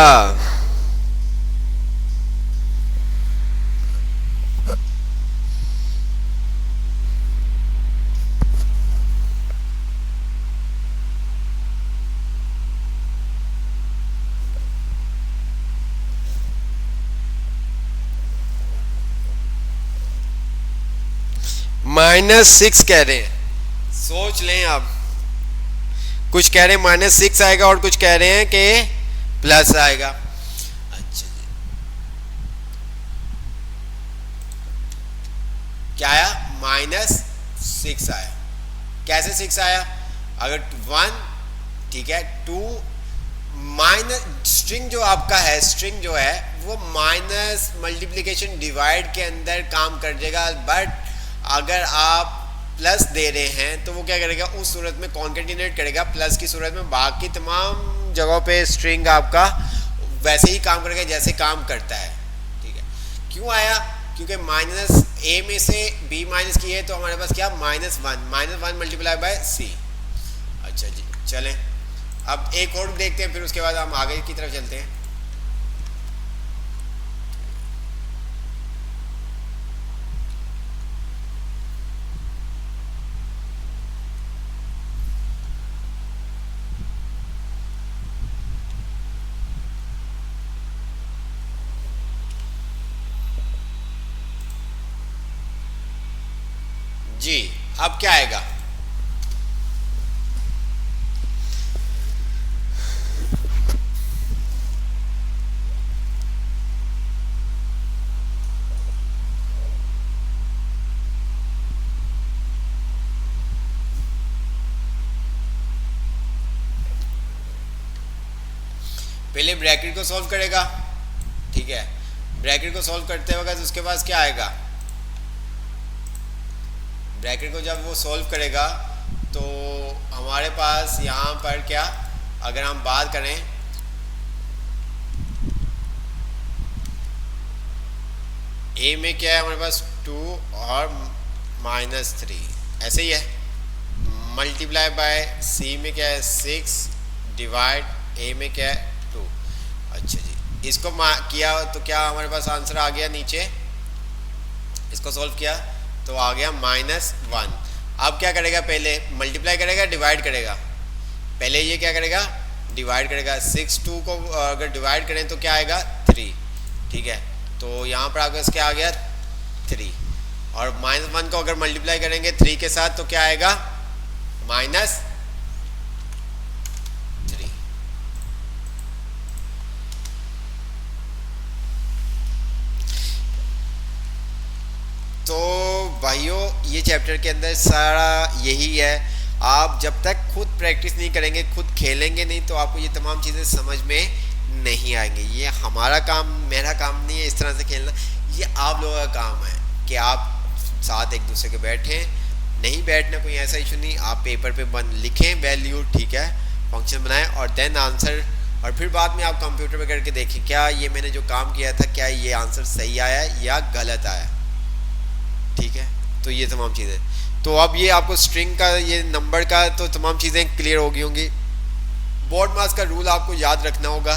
-6 कह रहे हैं। सोच लें आप, कुछ कह रहे हैं -6 आएगा और कुछ कह रहे हैं कि प्लस आएगा। अच्छा जी, क्या आया? -6 आया। कैसे 6 आया? अगर 1 ठीक है 2 माइनस स्ट्रिंग जो आपका है, स्ट्रिंग जो है वो माइनस मल्टीप्लिकेशन डिवाइड के अंदर काम कर जाएगा। बट अगर आप प्लस दे रहे हैं तो वो क्या करेगा? उस सूरत में कॉन्केटिनेट करेगा प्लस की सूरत में, बाकी तमाम जगहों पे स्ट्रिंग आपका वैसे ही काम करेगा जैसे काम करता है। ठीक है, क्यों आया? क्योंकि माइनस ए में से बी माइनस की है तो हमारे पास क्या -1 मल्टीप्लाई बाय सी। अच्छा जी, चलें अब एक और देखते हैं, फिर उसके बाद हम आगे की तरफ चलते हैं। जी, अब क्या आएगा? पहले ब्रैकेट को सॉल्व करेगा, ठीक है। ब्रैकेट को सॉल्व करते वक्त उसके पास क्या आएगा, ब्रैकेट को जब वो सॉल्व करेगा तो हमारे पास यहाँ पर क्या, अगर हम बात करें ए में क्या है हमारे पास 2 और -3, ऐसे ही है। मल्टीप्लाई बाय सी में क्या है 6 डिवाइड ए में क्या है 2। अच्छा जी, इसको किया तो क्या हमारे पास आंसर आ गया नीचे, इसको सॉल्व किया तो आ गया -1। अब क्या करेगा, पहले मल्टीप्लाई करेगा डिवाइड करेगा, पहले ये क्या करेगा डिवाइड करेगा। 6 2 को अगर डिवाइड करें तो क्या आएगा 3, ठीक है। तो यहाँ पर आपके क्या आ गया 3, और -1 को अगर मल्टीप्लाई करेंगे 3 के साथ तो क्या आएगा -3। तो भाइयों ये चैप्टर के अंदर सारा यही है। आप जब तक खुद प्रैक्टिस नहीं करेंगे, खुद खेलेंगे नहीं, तो आपको ये तमाम चीज़ें समझ में नहीं आएंगी। ये हमारा काम, मेरा काम नहीं है इस तरह से खेलना, ये आप लोगों का काम है कि आप साथ एक दूसरे के बैठें। नहीं बैठना कोई ऐसा इशू नहीं, आप पेपर पे लिखें वैल्यू, ठीक है, फंक्शन बनाएं और देन आंसर, और फिर बाद में आप कंप्यूटर पे करके देखें क्या ये मैंने जो काम किया था क्या ये आंसर सही आया या गलत आया, ठीक है। तो ये तमाम चीज़ें, तो अब ये आपको स्ट्रिंग का, ये नंबर का तो तमाम चीज़ें क्लियर हो गई होंगी। बोर्ड मास का रूल आपको याद रखना होगा,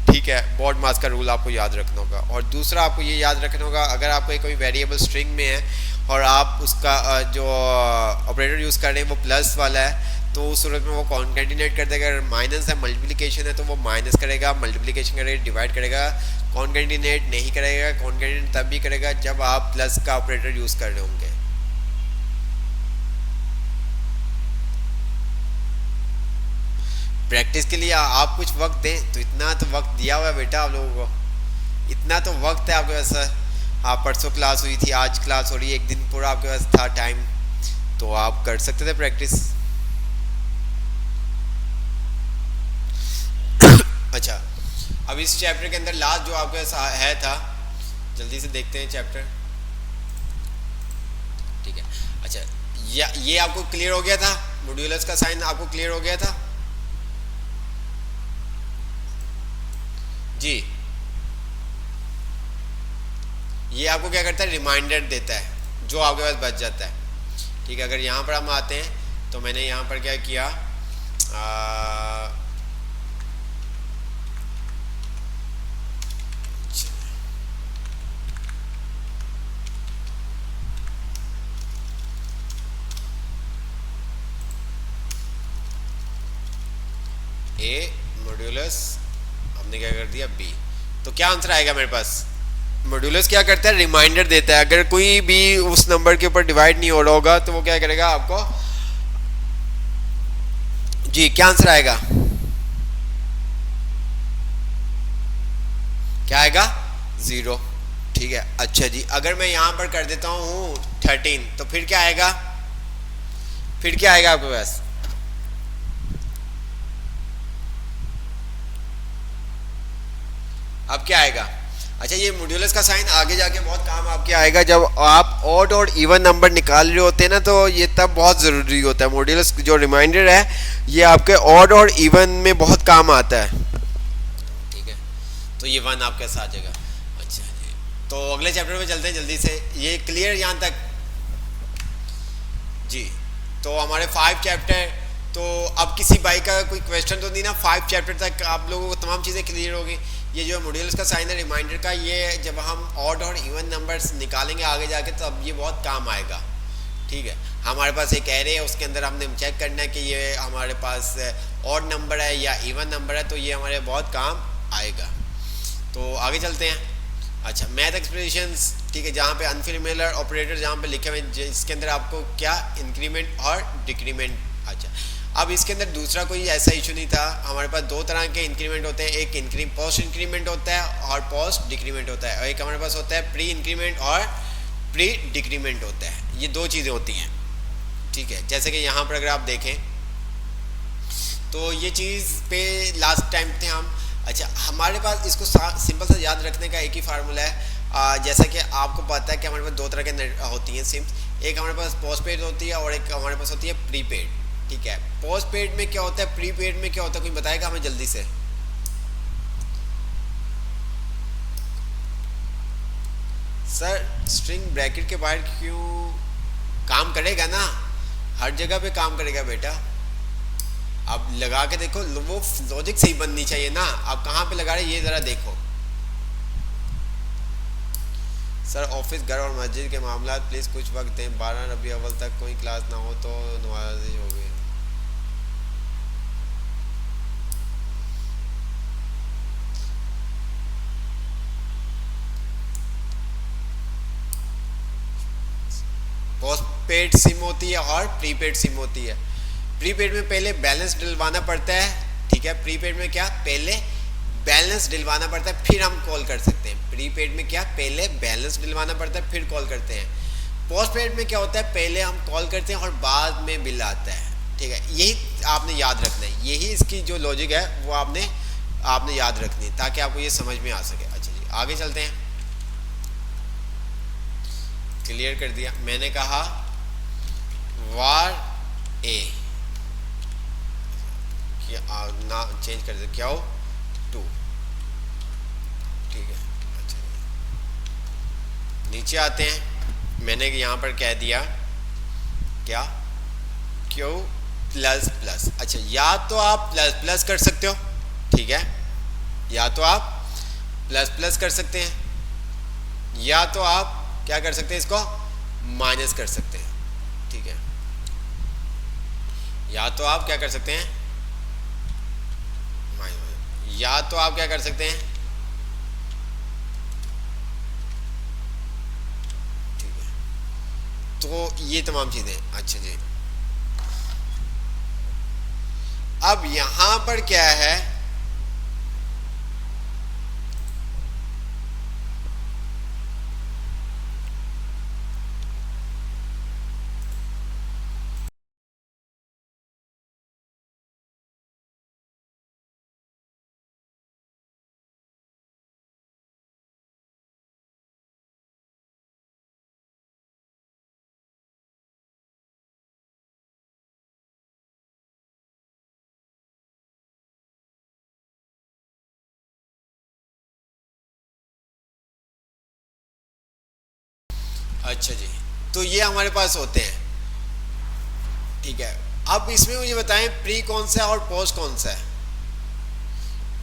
ठीक है, बोर्ड मास का रूल आपको याद रखना होगा। और दूसरा आपको ये याद रखना होगा, अगर आपको कोई वेरिएबल स्ट्रिंग में है और आप उसका जो ऑपरेटर यूज़ कर रहे हैं वो प्लस वाला है, तो उस सूरत में वो कॉन्केटिनेट कर देगा। अगर माइनस है, मल्टीप्लिकेशन है, तो वो माइनस करेगा, मल्टीप्लिकेशन करेगा, डिवाइड करेगा। कॉन्केटिनेट नहीं करेगा, कॉन्केटिनेट तब भी करेगा जब आप प्लस का ऑपरेटर यूज़ कर रहे होंगे। प्रैक्टिस के लिए आप कुछ वक्त दें, तो इतना तो वक्त दिया हुआ है बेटा आप लोगों को, इतना तो वक्त है आपके पास। आप परसों क्लास हुई थी, आज क्लास हो रही है, एक दिन पूरा आपके पास था टाइम, तो आप कर सकते थे प्रैक्टिस। अच्छा, अब इस चैप्टर के अंदर लास्ट जो आपके पास है था, जल्दी से देखते हैं चैप्टर, ठीक है। अच्छा, ये आपको क्लियर हो गया था, मॉड्यूलस का साइन आपको क्लियर हो गया था जी। ये आपको क्या करता है, रिमाइंडर देता है जो आपके पास बच जाता है, ठीक है। अगर यहाँ पर हम आते हैं तो मैंने यहाँ पर क्या किया, ए मॉड्यूलस, हमने क्या कर दिया बी, तो क्या आंसर आएगा मेरे पास। मॉड्यूलस क्या करता है, रिमाइंडर देता है। अगर कोई भी उस नंबर के ऊपर डिवाइड नहीं हो रहा होगा तो वो क्या करेगा आपको, जी क्या आंसर आएगा, क्या आएगा 0, ठीक है। अच्छा जी, अगर मैं यहां पर कर देता हूं 13 तो फिर क्या आएगा, फिर क्या आएगा आपके पास, अब क्या आएगा। अच्छा, ये मॉड्यूलस का साइन आगे जाके बहुत काम आपके आएगा जब आप ऑड और इवन नंबर निकाल रहे होते हैं ना, तो ये तब बहुत ज़रूरी होता है। मॉड्यूलस जो रिमाइंडर है ये आपके ऑड और इवन में बहुत काम आता है, ठीक है। तो ये 1 आपके साथ आ जाएगा। अच्छा जी, तो अगले चैप्टर में चलते हैं जल्दी से, ये क्लियर यहाँ तक जी। तो हमारे 5 चैप्टर, तो अब किसी भाई का कोई क्वेश्चन तो नहीं ना, 5 चैप्टर तक आप लोगों को तमाम चीज़ें क्लियर होगी। ये जो मॉड्यूलस का साइन है रिमाइंडर का, ये जब हम ऑड और इवन नंबर्स निकालेंगे आगे जाके तो अब ये बहुत काम आएगा, ठीक है। हमारे पास एक एरे है, उसके अंदर हमने चेक करना है कि ये हमारे पास ऑड नंबर है या इवन नंबर है, तो ये हमारे बहुत काम आएगा। तो आगे चलते हैं। अच्छा, मैथ एक्सप्रेशंस, ठीक है, जहाँ पे अनफेमिलियर ऑपरेटर जहाँ पे लिखे हुए हैं, इसके अंदर आपको क्या इंक्रीमेंट और डिक्रीमेंट। अच्छा, अब इसके अंदर दूसरा कोई ऐसा इशू नहीं था। हमारे पास 2 तरह के इंक्रीमेंट होते हैं, एक पोस्ट इंक्रीमेंट होता है और पोस्ट डिक्रीमेंट होता है, और एक हमारे पास होता है प्री इंक्रीमेंट और प्री डिक्रीमेंट होता है। ये 2 चीज़ें होती हैं, ठीक है। जैसे कि यहाँ पर अगर आप देखें तो ये चीज़ पे लास्ट टाइम थे हम, अच्छा, हमारे पास इसको सिंपल सा याद रखने का एक ही फार्मूला है। जैसा कि आपको पता है कि हमारे पास दो तरह के होती हैं सिम्स। एक हमारे पास पोस्ट पेड होती है और एक हमारे पास होती है प्रीपेड। ठीक है, पोस्ट पेड में क्या होता है, प्रीपेड में क्या होता है, कोई बताएगा हमें जल्दी से? सर स्ट्रिंग ब्रैकेट के बाहर क्यों? काम करेगा ना, हर जगह पे काम करेगा बेटा। अब लगा के देखो, वो लॉजिक सही बननी चाहिए ना। आप कहाँ पे लगा रहे ये ज़रा देखो। सर ऑफिस, घर और मस्जिद के मामला प्लीज़ कुछ वक्त दें। 12 रबी अव्वल तक कोई क्लास ना हो तो नाराज़ी हो गई। पोस्ट पेड सिम होती है और प्रीपेड सिम होती है। प्रीपेड में पहले बैलेंस डलवाना पड़ता है। ठीक है, प्रीपेड में क्या, पहले बैलेंस डलवाना पड़ता है फिर हम कॉल कर सकते हैं। प्रीपेड में क्या, पहले बैलेंस डलवाना पड़ता है फिर कॉल करते हैं। पोस्ट पेड में क्या होता है, पहले हम कॉल करते हैं और बाद में बिल आता है। ठीक है, यही आपने याद रखना है, यही इसकी जो लॉजिक है वो आपने याद रखनी है ताकि आपको ये समझ में आ सके। अच्छा जी, आगे चलते हैं। क्लियर कर दिया। मैंने कहा वार ए ना चेंज कर दे, क्या हो 2। ठीक है, अच्छा नीचे आते हैं। मैंने यहाँ पर कह दिया क्या, क्यू प्लस प्लस। अच्छा, या तो आप प्लस प्लस कर सकते हो, ठीक है, या तो आप प्लस प्लस कर सकते हैं, या तो आप क्या कर सकते हैं, इसको माइनस कर सकते हैं। ठीक है, या तो आप क्या कर सकते हैं, माइनस, या तो आप क्या कर सकते हैं, ठीक है, तो ये तमाम चीजें। अच्छा जी, अब यहां पर क्या है, अच्छा जी, तो ये हमारे पास होते हैं। ठीक है, अब इसमें मुझे बताएं प्री कौन सा है और पोस्ट कौन सा है।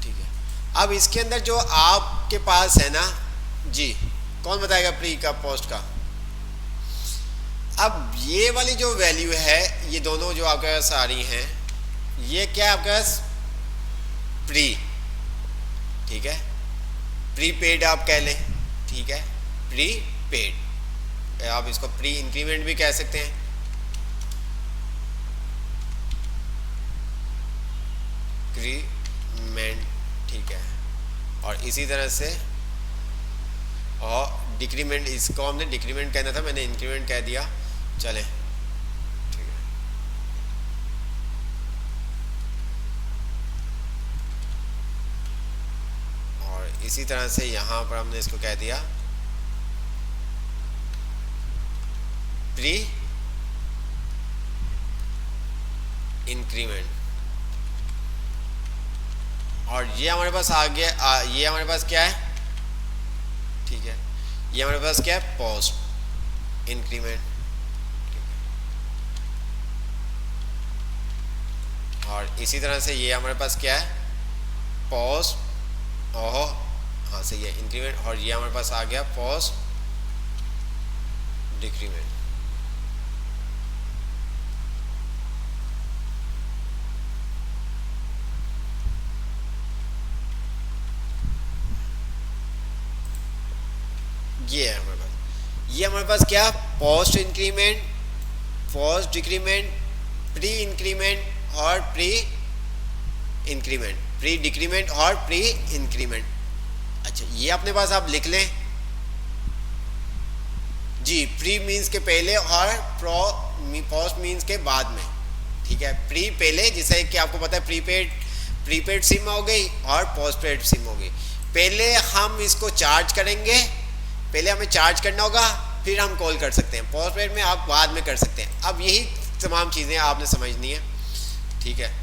ठीक है, अब इसके अंदर जो आपके पास है ना जी, कौन बताएगा प्री का पोस्ट का? अब ये वाली जो वैल्यू है, ये दोनों जो आपके पास आ रही हैं, ये क्या है आपके पास, प्री। ठीक है, प्री पेड आप कह लें। ठीक है, प्री पेड, आप इसको प्री इंक्रीमेंट भी कह सकते हैं। इंक्रीमेंट, ठीक है, और इसी तरह से और डिक्रीमेंट, इसको हमने डिक्रीमेंट कहना था, मैंने इंक्रीमेंट कह दिया। चले, ठीक है, और इसी तरह से यहां पर हमने इसको कह दिया प्री इंक्रीमेंट, और ये हमारे पास आ गया, ये हमारे पास क्या है, ठीक है, ये हमारे पास क्या है, पोस्ट इंक्रीमेंट। और इसी तरह से ये हमारे पास क्या है, पोस्ट, ओहो हाँ सही है, इंक्रीमेंट, और ये हमारे पास आ गया पोस्ट डिक्रीमेंट। ये है हमारे पास, ये हमारे पास क्या, post increment, post decrement, pre increment और प्री इंक्रीमेंट, प्री डिक्रीमेंट और प्री इंक्रीमेंट। अच्छा, ये अपने पास आप लिख लें जी, प्री मीन्स के पहले और पोस्ट मीन्स के बाद में। ठीक है, प्री पहले, जैसे कि आपको पता है प्रीपेड प्रीपेड सिम हो गई और पोस्टपेड सिम हो गई। पहले हम इसको चार्ज करेंगे, पहले हमें चार्ज करना होगा, फिर हम कॉल कर सकते हैं। पोस्टपेड में आप बाद में कर सकते हैं। अब यही तमाम चीज़ें आपने समझनी है, ठीक है।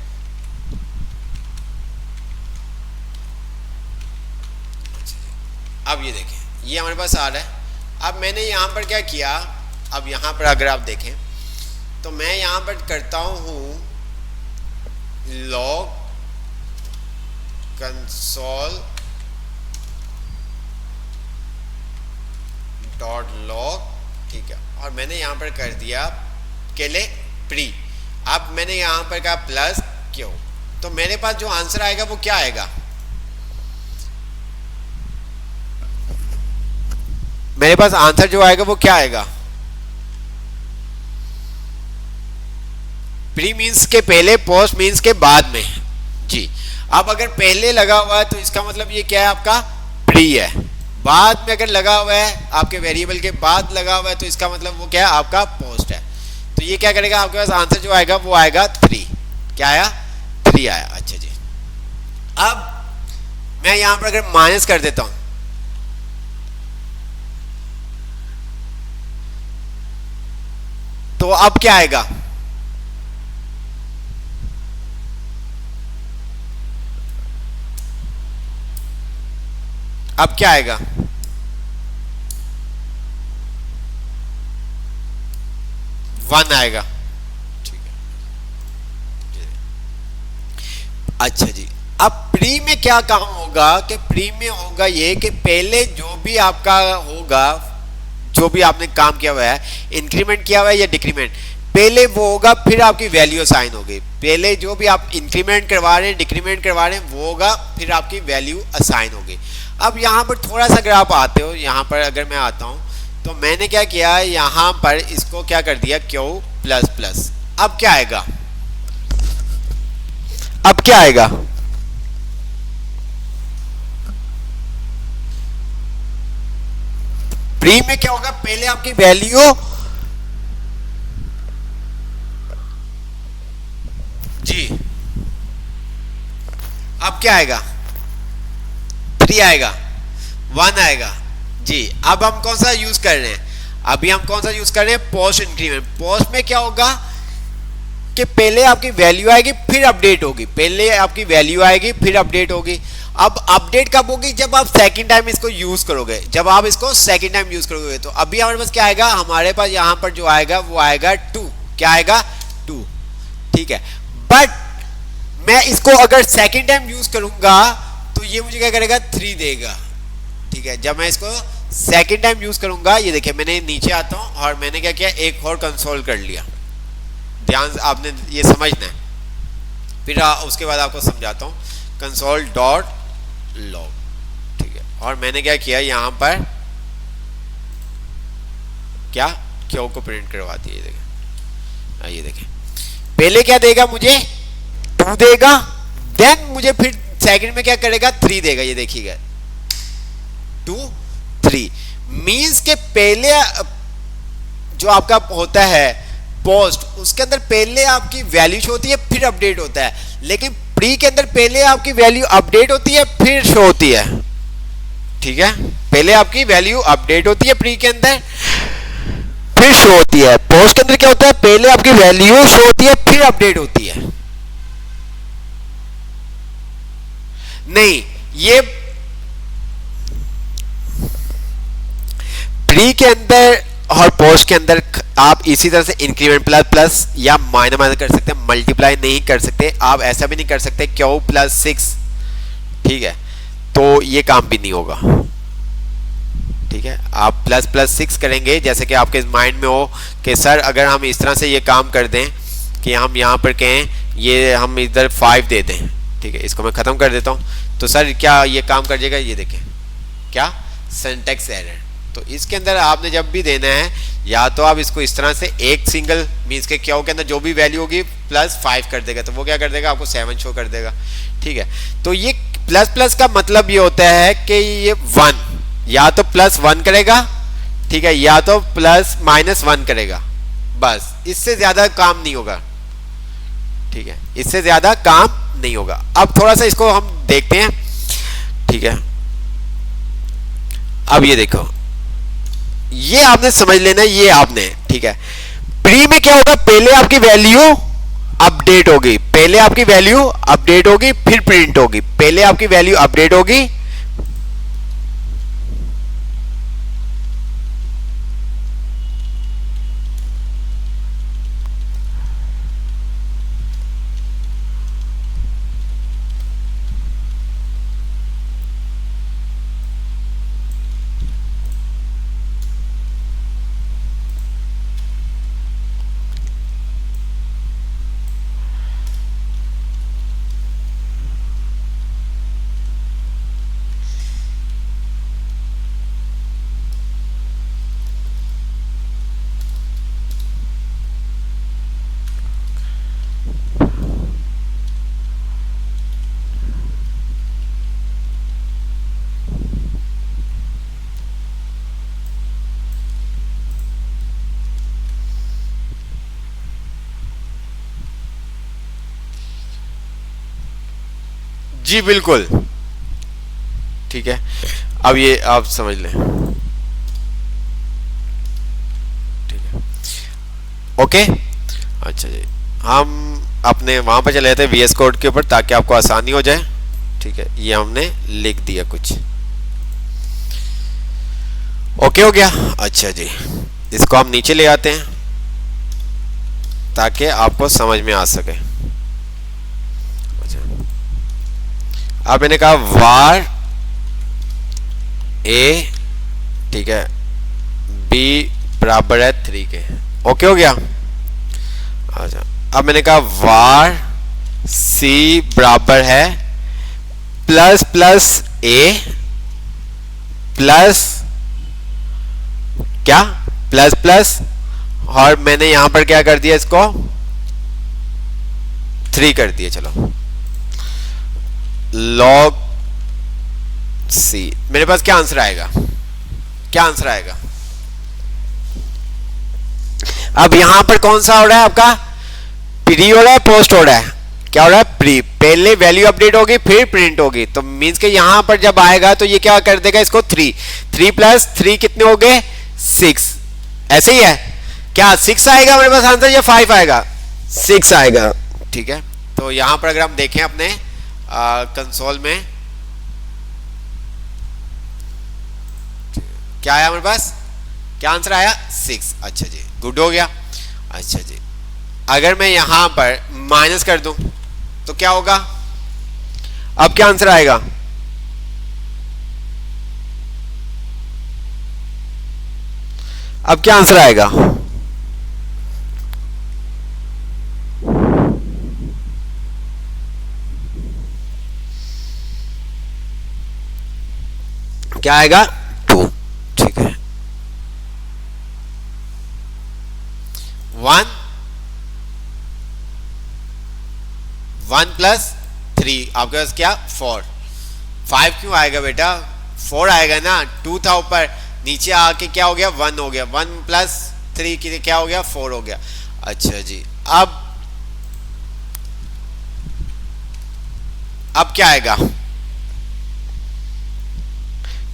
अब ये देखें, ये हमारे पास आ रहा है। अब मैंने यहाँ पर क्या किया, अब यहाँ पर अगर आप देखें तो मैं यहाँ पर करता हूँ लॉग कंसोल डॉट लॉग, ठीक है, और मैंने यहाँ पर कर दिया केले प्री। अब मैंने यहाँ पर कहा प्लस क्यों, तो मेरे पास जो आंसर आएगा वो क्या आएगा, मेरे पास आंसर जो आएगा वो क्या आएगा, प्री मीन्स के पहले, पोस्ट मीन्स के बाद में जी। अब अगर पहले लगा हुआ है तो इसका मतलब ये क्या है, आपका प्री है। बाद में अगर लगा हुआ है, आपके वेरिएबल के बाद लगा हुआ है, तो इसका मतलब वो क्या है, आपका पोस्ट है। तो ये क्या करेगा, आपके पास आंसर जो आएगा वो आएगा 3। क्या आया, 3 आया। अच्छा जी, अब मैं यहां पर अगर माइनस कर देता हूं तो अब क्या आएगा, अब क्या आएगा, वन आएगा, ठीक है। अच्छा जी, अब प्री में क्या काम होगा कि प्री में होगा ये कि पहले जो भी आपका होगा, जो भी आपने काम किया हुआ है, इंक्रीमेंट किया हुआ है या डिक्रीमेंट, पहले वो होगा, फिर आपकी वैल्यू असाइन होगी। पहले जो भी आप इंक्रीमेंट करवा रहे हैं, डिक्रीमेंट करवा रहे हैं, वो होगा, फिर आपकी वैल्यू असाइन होगी। अब यहाँ पर थोड़ा सा अगर आप आते हो, यहाँ पर अगर मैं आता हूँ तो मैंने क्या किया, यहाँ पर इसको क्या कर दिया, क्यू प्लस प्लस। अब क्या आएगा, अब क्या आएगा, प्री में क्या होगा, पहले आपकी वैल्यू जी, अब क्या आएगा, 3 आएगा, 1 आएगा जी। अब हम कौन सा यूज कर रहे हैं, अभी हम कौन सा यूज कर रहे हैं, पोस्ट इंक्रीमेंट। पोस्ट में क्या होगा कि पहले आपकी वैल्यू आएगी फिर अपडेट होगी, पहले आपकी वैल्यू आएगी फिर अपडेट होगी। अब अपडेट कब होगी, जब आप सेकंड टाइम इसको यूज करोगे, जब आप इसको सेकंड टाइम यूज करोगे। तो अभी हमारे पास क्या आएगा, हमारे पास यहां पर जो आएगा वो आएगा 2। क्या आएगा, 2, ठीक है। बट मैं इसको अगर सेकंड टाइम यूज करूंगा तो ये मुझे क्या करेगा, 3 देगा, ठीक है। जब मैं इसको सेकंड टाइम यूज करूंगा, ये देखिए मैंने नीचे आता हूं और मैंने क्या किया, एक और कंसोल कर लिया। ध्यान से आपने ये समझना है, फिर उसके बाद आपको समझाता हूं। कंसोल डॉट लॉग, ठीक है, और मैंने क्या किया, यहां पर क्या क्यू को प्रिंट करवा दिया। देखें, ये देखें, पहले क्या देगा मुझे, 2 देगा, देन मुझे फिर सेकंड में क्या करेगा, 3 देगा। ये देखिएगा 2 3 मींस के पहले जो आपका होता है पोस्ट, उसके अंदर पहले आपकी वैल्यू शो होती है फिर अपडेट होता है, लेकिन प्री के अंदर पहले आपकी वैल्यू अपडेट होती है फिर शो होती है, ठीक है। पहले आपकी वैल्यू अपडेट होती है प्री के अंदर, फिर शो होती है। पोस्ट के अंदर क्या होता है, पहले आपकी वैल्यू शो होती है फिर अपडेट होती है। नहीं, ये प्री के अंदर और पोस्ट के अंदर आप इसी तरह से इंक्रीमेंट प्लस प्लस या माइनस माइनस कर सकते हैं, मल्टीप्लाई नहीं कर सकते। आप ऐसा भी नहीं कर सकते क्यू प्लस 6, ठीक है, तो ये काम भी नहीं होगा, ठीक है। आप प्लस प्लस 6 करेंगे, जैसे कि आपके माइंड में हो कि सर अगर हम इस तरह से ये काम कर दें कि हम यहाँ पर कहें ये हम इधर 5 दे दें, ठीक है, इसको मैं ख़त्म कर देता हूँ, तो सर क्या ये काम कर जाएगा। ये देखें क्या, सिंटैक्स एरर। तो इसके अंदर आपने जब भी देना है, या तो आप इसको इस तरह से एक सिंगल मीन्स के क्यू के अंदर जो भी वैल्यू होगी प्लस 5 कर देगा, तो वो क्या कर देगा, आपको 7 शो कर देगा, ठीक है। तो ये प्लस प्लस का मतलब ये होता है कि ये 1 या तो प्लस 1 करेगा, ठीक है, या तो प्लस माइनस 1 करेगा, बस इससे ज्यादा काम नहीं होगा, ठीक है, इससे ज्यादा काम नहीं होगा। अब थोड़ा सा इसको हम देखते हैं, ठीक है। अब ये देखो, ये आपने समझ लेना, ये आपने, ठीक है। प्री में क्या होगा, पहले आपकी वैल्यू अपडेट होगी, पहले आपकी वैल्यू अपडेट होगी, फिर प्रिंट होगी, पहले आपकी वैल्यू अपडेट होगी, जी बिल्कुल, ठीक है। अब ये आप समझ लें, ठीक है, ओके। अच्छा जी, हम अपने वहां पर चले जाते हैं VS कोड के ऊपर, ताकि आपको आसानी हो जाए, ठीक है। ये हमने लिख दिया कुछ, ओके हो गया। अच्छा जी, इसको हम नीचे ले आते हैं ताकि आपको समझ में आ सके। अच्छा, अब मैंने कहा var a, ठीक है, b बराबर है 3 के, ओके हो गया। अच्छा, अब मैंने कहा var c बराबर है प्लस प्लस a प्लस क्या, प्लस प्लस, और मैंने यहां पर क्या कर दिया, इसको 3 कर दिया। चलो, log c, मेरे पास क्या आंसर आएगा, क्या आंसर आएगा। अब यहां पर कौन सा हो रहा है आपका, प्री हो रहा है, पोस्ट हो रहा है, क्या हो रहा है, प्री। पहले वैल्यू अपडेट होगी, फिर प्रिंट होगी, तो मींस के यहां पर जब आएगा तो ये क्या कर देगा, इसको 3 प्लस 3 कितने हो गए, 6, ऐसे ही है क्या, 6 आएगा मेरे पास आंसर, या 5 आएगा, 6 आएगा, ठीक है। तो यहां पर अगर हम देखें अपने कंसोल में, क्या आया हमारे पास, क्या आंसर आया, 6। अच्छा जी, गुड हो गया। अच्छा जी, अगर मैं यहां पर माइनस कर दूं तो क्या होगा, अब क्या आंसर आएगा, अब क्या आंसर आएगा, क्या आएगा, 2, ठीक है। 1 प्लस 3 आपके पास क्या, 4, 5 क्यों आएगा बेटा, 4 आएगा ना, 2 था ऊपर, नीचे आके क्या हो गया, 1 हो गया, 1 प्लस 3 की क्या हो गया, 4 हो गया। अच्छा जी, अब क्या आएगा,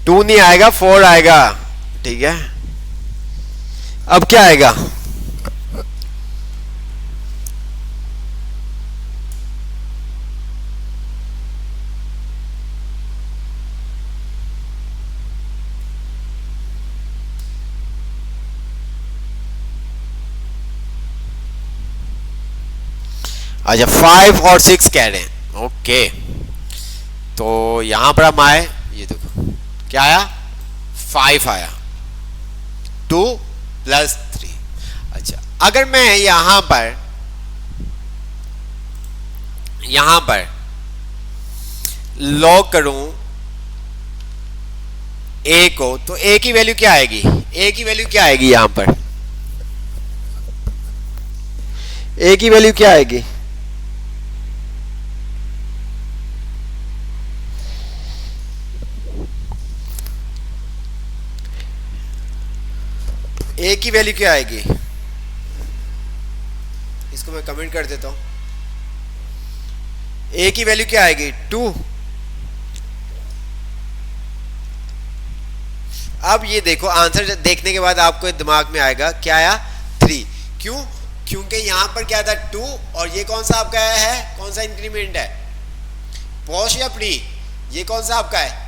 2 नहीं आएगा, 4 आएगा, ठीक है। अब क्या आएगा, अच्छा 5 और 6 कह रहे हैं, ओके। तो यहां पर हम आए, ये देखो क्या आया, 5 आया, 2 प्लस 3। अच्छा, अगर मैं यहां पर लॉग करूं a को, तो a की वैल्यू क्या आएगी, a की वैल्यू क्या आएगी, यहां पर a की वैल्यू क्या आएगी, a की वैल्यू क्या आएगी, इसको मैं कमेंट कर देता हूं, ए की वैल्यू क्या आएगी 2। अब ये देखो आंसर देखने के बाद आपको दिमाग में आएगा क्या आया 3। क्यों? क्योंकि यहां पर क्या था 2 और ये कौन सा आपका है, कौन सा इंक्रीमेंट है, पोस्ट या प्री? ये कौन सा आपका है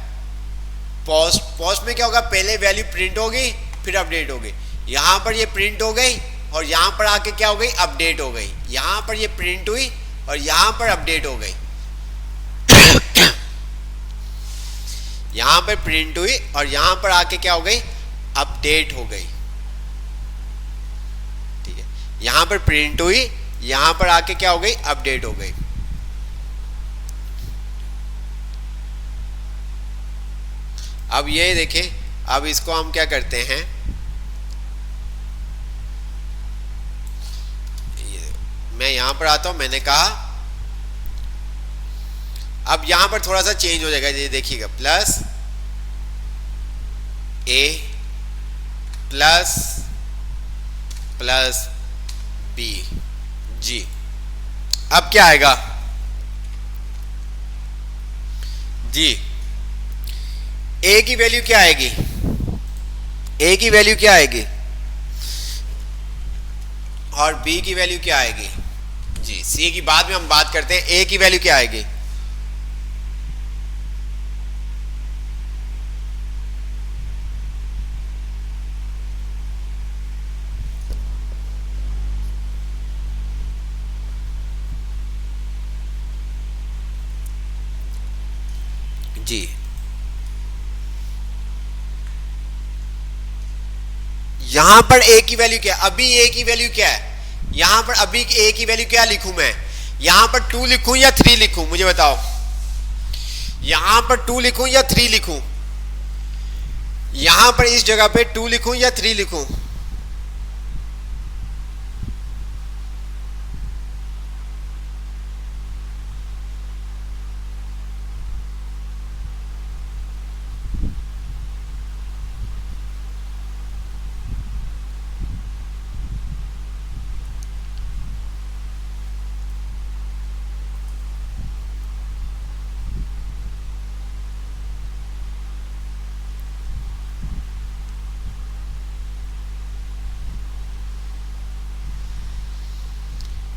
पोस्ट। पोस्ट में क्या होगा, पहले वैल्यू प्रिंट होगी फिर अपडेट होगी। यहां पर ये प्रिंट हो गई और यहां पर आके क्या हो गई, अपडेट हो गई। यहां पर ये प्रिंट हुई और यहां पर अपडेट हो गई। यहां पर प्रिंट हुई और यहां पर आके क्या हो गई, अपडेट हो गई। ठीक है, यहां पर प्रिंट हुई, यहां पर आके क्या हो गई, अपडेट हो गई। अब ये देखें, अब इसको हम क्या करते हैं, मैं यहां पर आता हूं, मैंने कहा अब यहां पर थोड़ा सा चेंज हो जाएगा। ये देखिएगा प्लस ए प्लस प्लस बी जी। अब क्या आएगा जी, ए की वैल्यू क्या आएगी, ए की वैल्यू क्या आएगी और बी की वैल्यू क्या आएगी जी। सी की बाद में हम बात करते हैं, ए की वैल्यू क्या आएगी, जी। यहां पर ए की वैल्यू क्या है, अभी ए की वैल्यू क्या है, यहां पर अभी ए की वैल्यू क्या लिखूं मैं, यहां पर 2 लिखूं या 3 लिखूं, मुझे बताओ। यहां पर 2 लिखूं या 3 लिखूं, यहां पर इस जगह पे 2 लिखूं या 3 लिखूं,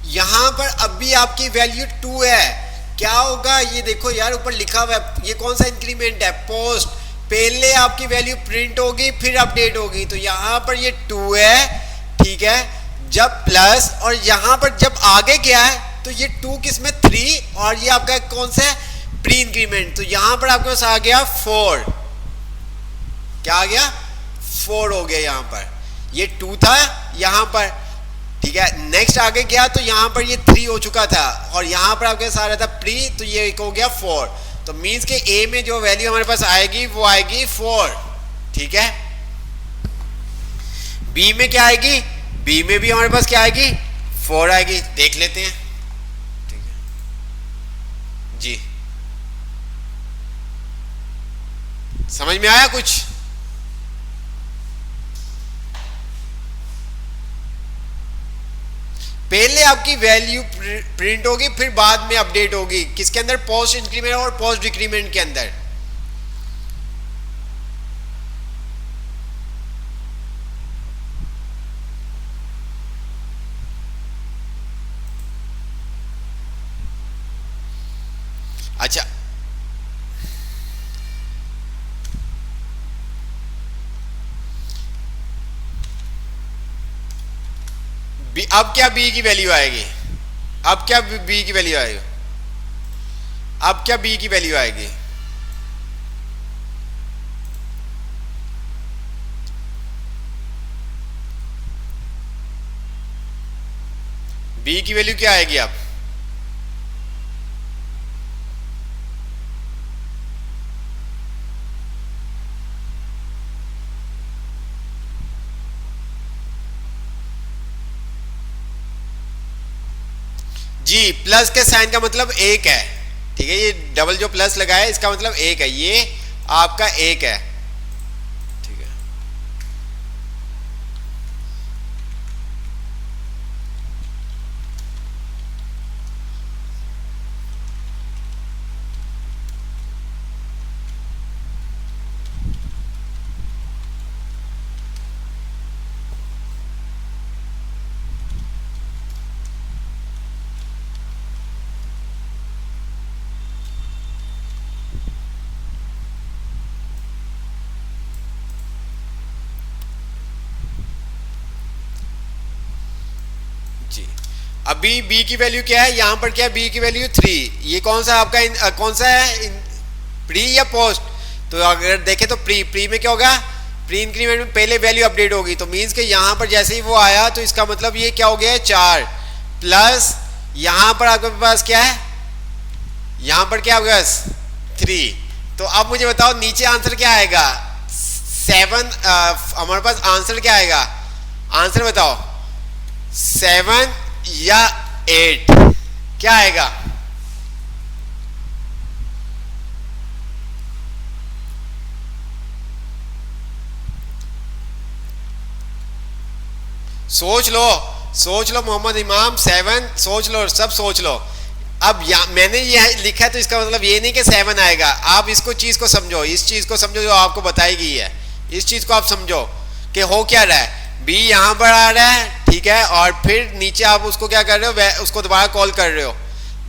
यहां पर अभी आपकी वैल्यू 2 है, क्या होगा ये देखो यार, ऊपर लिखा हुआ है, ये कौन सा इंक्रीमेंट है, पोस्ट। पहले आपकी वैल्यू प्रिंट होगी फिर अपडेट होगी, तो यहां पर ये 2 है, ठीक है। जब प्लस और यहां पर जब आगे क्या है, तो ये 2 किसमें 3 और ये आपका कौन सा है, प्री इंक्रीमेंट। तो यहां पर आपके पास आ गया 4, क्या आ गया 4 हो गया। यहां पर ये 2 था यहां पर, ठीक है। नेक्स्ट आगे गया तो यहां पर ये 3 हो चुका था और यहां पर आपके साथ आ रहा था प्री, तो ये एक हो गया 4। तो मींस के ए में जो वैल्यू हमारे पास आएगी वो आएगी 4, ठीक है। बी में क्या आएगी, बी में भी हमारे पास क्या आएगी 4 आएगी, देख लेते हैं, ठीक है जी। समझ में आया कुछ? पहले आपकी वैल्यू प्रिंट होगी फिर बाद में अपडेट होगी, किसके अंदर, पोस्ट इंक्रीमेंट और पोस्ट डिक्रीमेंट के अंदर। अच्छा, अब क्या बी की वैल्यू आएगी, अब क्या बी की वैल्यू आएगी, अब क्या बी की वैल्यू आएगी, बी की वैल्यू क्या आएगी अब, जी। प्लस के साइन का मतलब एक है, ठीक है। ये डबल जो प्लस लगा है इसका मतलब एक है, ये आपका एक है, ठीक है। जी अभी बी की वैल्यू क्या है, यहाँ पर क्या है, बी की वैल्यू 3। ये कौन सा आपका कौन सा है, प्री या पोस्ट? तो अगर देखें तो प्री में क्या होगा, प्री इंक्रीमेंट में पहले वैल्यू अपडेट होगी, तो मीन्स कि यहाँ पर जैसे ही वो आया तो इसका मतलब ये क्या हो गया है 4 प्लस यहाँ पर आपके पास क्या है, यहाँ पर क्या होगा 3। तो अब मुझे बताओ नीचे आंसर क्या आएगा, 7। हमारे पास आंसर क्या आएगा, आंसर बताओ 7 या 8 क्या आएगा? सोच लो मोहम्मद इमाम, 7 सोच लो, सब सोच लो। अब मैंने ये लिखा है तो इसका मतलब ये नहीं कि 7 आएगा, आप इसको चीज को समझो, इस चीज को समझो जो आपको बताई गई है, इस चीज को आप समझो कि हो क्या रहा है, बी यहाँ पर आ रहा है, ठीक है, और फिर नीचे आप उसको क्या कर रहे हो, उसको दोबारा कॉल कर रहे हो,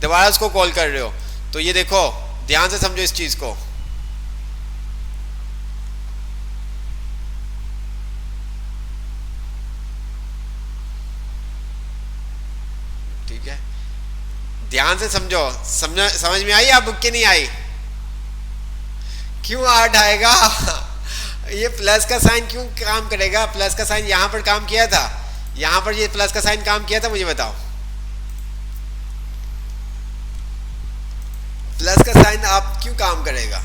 दोबारा उसको कॉल कर रहे हो। तो ये देखो ध्यान से समझो इस चीज को। ठीक है, ध्यान से समझो, समझ में आई आप के नहीं आई? क्यों 8 आएगा? ये प्लस का साइन क्यों काम करेगा, प्लस का साइन यहां पर काम किया था, यहां पर ये प्लस का साइन काम किया था, मुझे बताओ प्लस का साइन आप क्यों काम करेगा?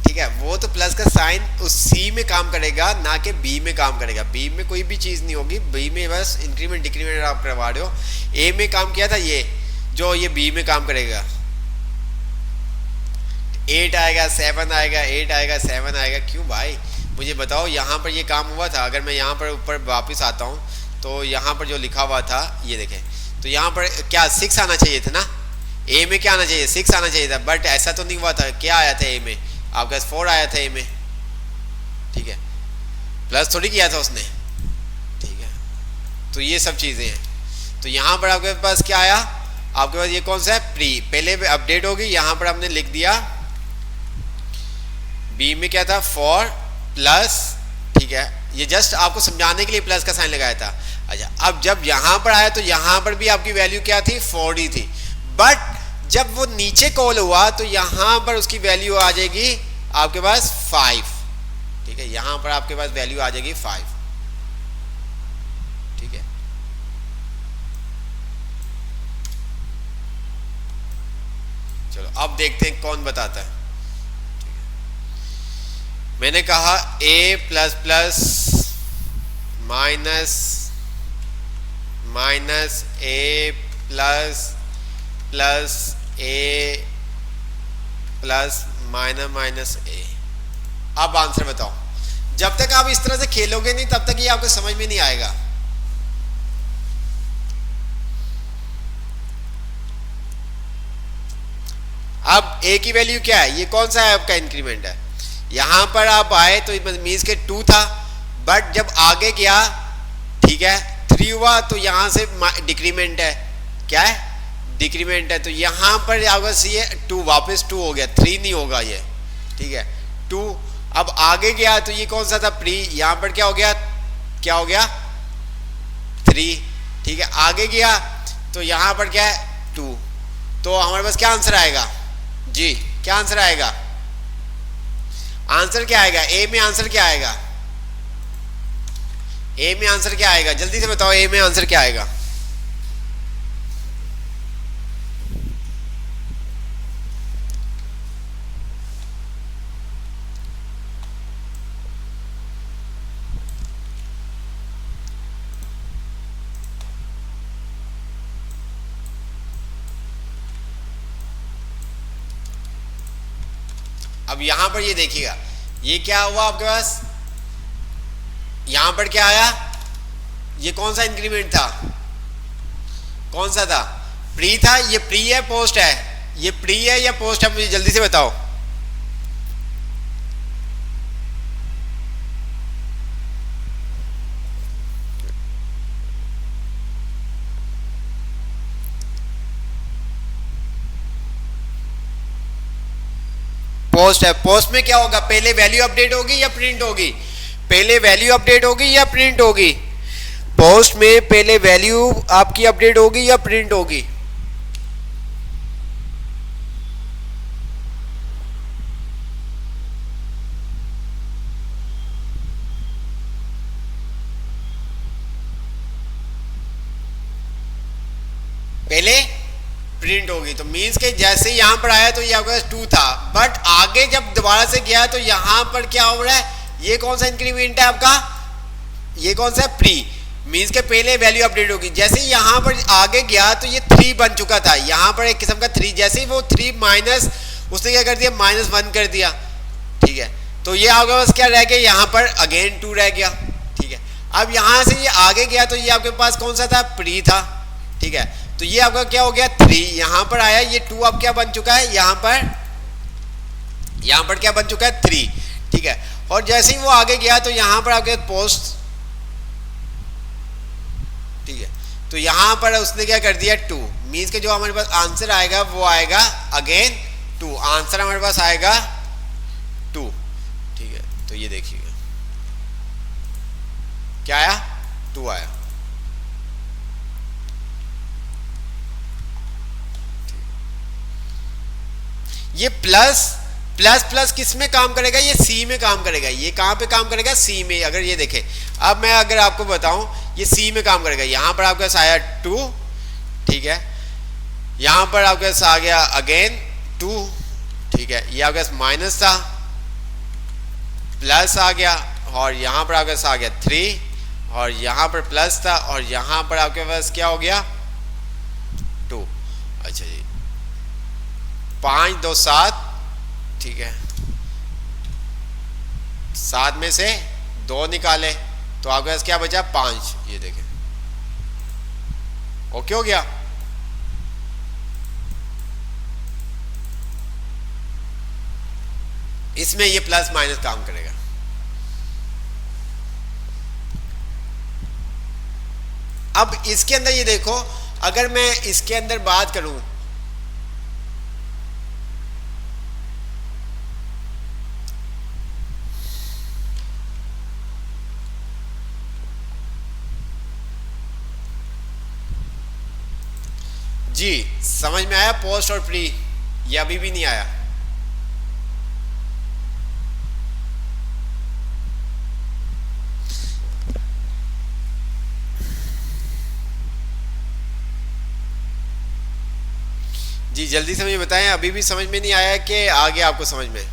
ठीक है, वो तो प्लस का साइन उस सी में काम करेगा ना कि बी में काम करेगा। बी में कोई भी चीज नहीं होगी, बी में बस इंक्रीमेंट डिक्रीमेंट आप करवा रहे हो। ए में काम किया था ये, जो ये बी में काम करेगा। 8 आएगा, 7 आएगा, 8 आएगा, 7 आएगा, क्यों भाई मुझे बताओ। यहाँ पर ये काम हुआ था, अगर मैं यहाँ पर ऊपर वापस आता हूँ तो यहाँ पर जो लिखा हुआ था ये देखें, तो यहाँ पर क्या 6 आना चाहिए था ना, ए में क्या आना चाहिए, 6 आना चाहिए था, बट ऐसा तो नहीं हुआ था। क्या आया था ए में, आपके पास 4 आया था ए में, ठीक है, प्लस थोड़ी किया था उसने, ठीक है। तो ये सब चीज़ें हैं। तो यहाँ पर आपके पास क्या आया, आपके पास ये कौन सा है, प्री, पहले अपडेट होगी, यहाँ पर हमने लिख दिया बी में क्या था 4 प्लस, ठीक है, ये जस्ट आपको समझाने के लिए प्लस का साइन लगाया था। अच्छा, अब जब यहाँ पर आया तो यहाँ पर भी आपकी वैल्यू क्या थी, 4 ही थी, बट जब वो नीचे कॉल हुआ तो यहाँ पर उसकी वैल्यू आ जाएगी आपके पास 5, ठीक है, यहाँ पर आपके पास वैल्यू आ जाएगी 5, ठीक है। चलो अब देखते हैं कौन बताता है। मैंने कहा a plus plus minus minus a plus plus a plus minus minus a। अब आंसर बताओ। जब तक आप इस तरह से खेलोगे नहीं तब तक ये आपको समझ में नहीं आएगा। अब a की वैल्यू क्या है, ये कौन सा है आपका इंक्रीमेंट है, यहां पर आप आए तो मीन्स के 2 था, बट जब आगे गया, ठीक है, 3 हुआ तो यहां से डिक्रीमेंट है, क्या है, डिक्रीमेंट है, तो यहां पर ये 2 वापस 2 हो गया, 3 नहीं होगा ये, ठीक है, 2। अब आगे गया तो ये कौन सा था, प्री, यहां पर क्या हो गया, क्या हो गया 3, ठीक है, आगे गया तो यहां पर क्या है 2। तो हमारे पास क्या आंसर आएगा जी, क्या आंसर आएगा, आंसर क्या आएगा, ए में आंसर क्या आएगा, ए में आंसर क्या आएगा, जल्दी से बताओ ए में आंसर क्या आएगा। अब यहां पर ये देखिएगा, ये क्या हुआ आपके पास, यहां पर क्या आया, ये कौन सा इंक्रीमेंट था, कौन सा था, प्री था, ये प्री है पोस्ट है, ये प्री है या पोस्ट है, मुझे जल्दी से बताओ। पोस्ट है, पोस्ट में क्या होगा, पहले वैल्यू अपडेट होगी या प्रिंट होगी, पहले वैल्यू अपडेट होगी या प्रिंट होगी, पोस्ट में पहले वैल्यू आपकी अपडेट होगी या प्रिंट होगी? पहले प्रिंट होगी। तो मींस के जैसे यहां पर आया तो ये आपके पास 2 था, बट आगे जब दोबारा से गया तो यहां पर क्या हो रहा है, ये कौन सा इंक्रीमेंट है आपका, ये कौन सा है, प्री। मींस के पहले वैल्यू अपडेट होगी। जैसे यहां पर आगे गया तो ये 3 बन चुका था, यहां पर एक किस्म का 3, जैसे ही वो 3 माइनस उसने क्या कर दिया, -1 कर दिया, ठीक है। तो ये आपके पास क्या रह गया, यहाँ पर अगेन 2 रह गया, ठीक है। अब यहाँ से ये आगे गया तो ये आपके पास कौन सा था, प्री था, ठीक है। तो ये आपका क्या हो गया 3, यहाँ पर आया ये 2, अब क्या बन चुका है, यहाँ पर क्या बन चुका है 3, ठीक है। और जैसे ही वो आगे गया तो यहाँ पर आपके पोस्ट, ठीक है। तो यहाँ पर उसने क्या कर दिया 2, मीन्स के जो हमारे पास आंसर आएगा वो आएगा अगेन 2, आंसर हमारे पास आएगा 2, ठीक है। तो ये देखिएगा क्या आया, 2 आया। ये प्लस प्लस प्लस किस में काम करेगा, ये सी में काम करेगा। ये कहाँ पे काम करेगा, सी में। अगर ये देखें, अब मैं अगर आपको बताऊं, ये सी में काम करेगा। यहाँ पर आपके पास आया 2, ठीक है। यहाँ पर आपके पास आ गया अगेन 2, ठीक है। ये आपके पास माइनस था, प्लस आ गया, और यहाँ पर आपके पास आ गया 3, और यहाँ पर प्लस था, और यहाँ पर आपके पास क्या हो गया 2। अच्छा जी, 5 2 7, ठीक है। 7 में से 2 निकाले तो आपके पास क्या बचा, 5। ये देखें, ओके हो गया। इसमें ये प्लस माइनस काम करेगा। अब इसके अंदर ये देखो, अगर मैं इसके अंदर बात करूं, जी समझ में आया पोस्ट और प्री, ये अभी भी नहीं आया? जी जल्दी से मुझे बताएं, अभी भी समझ में नहीं आया कि आ गया आपको समझ में?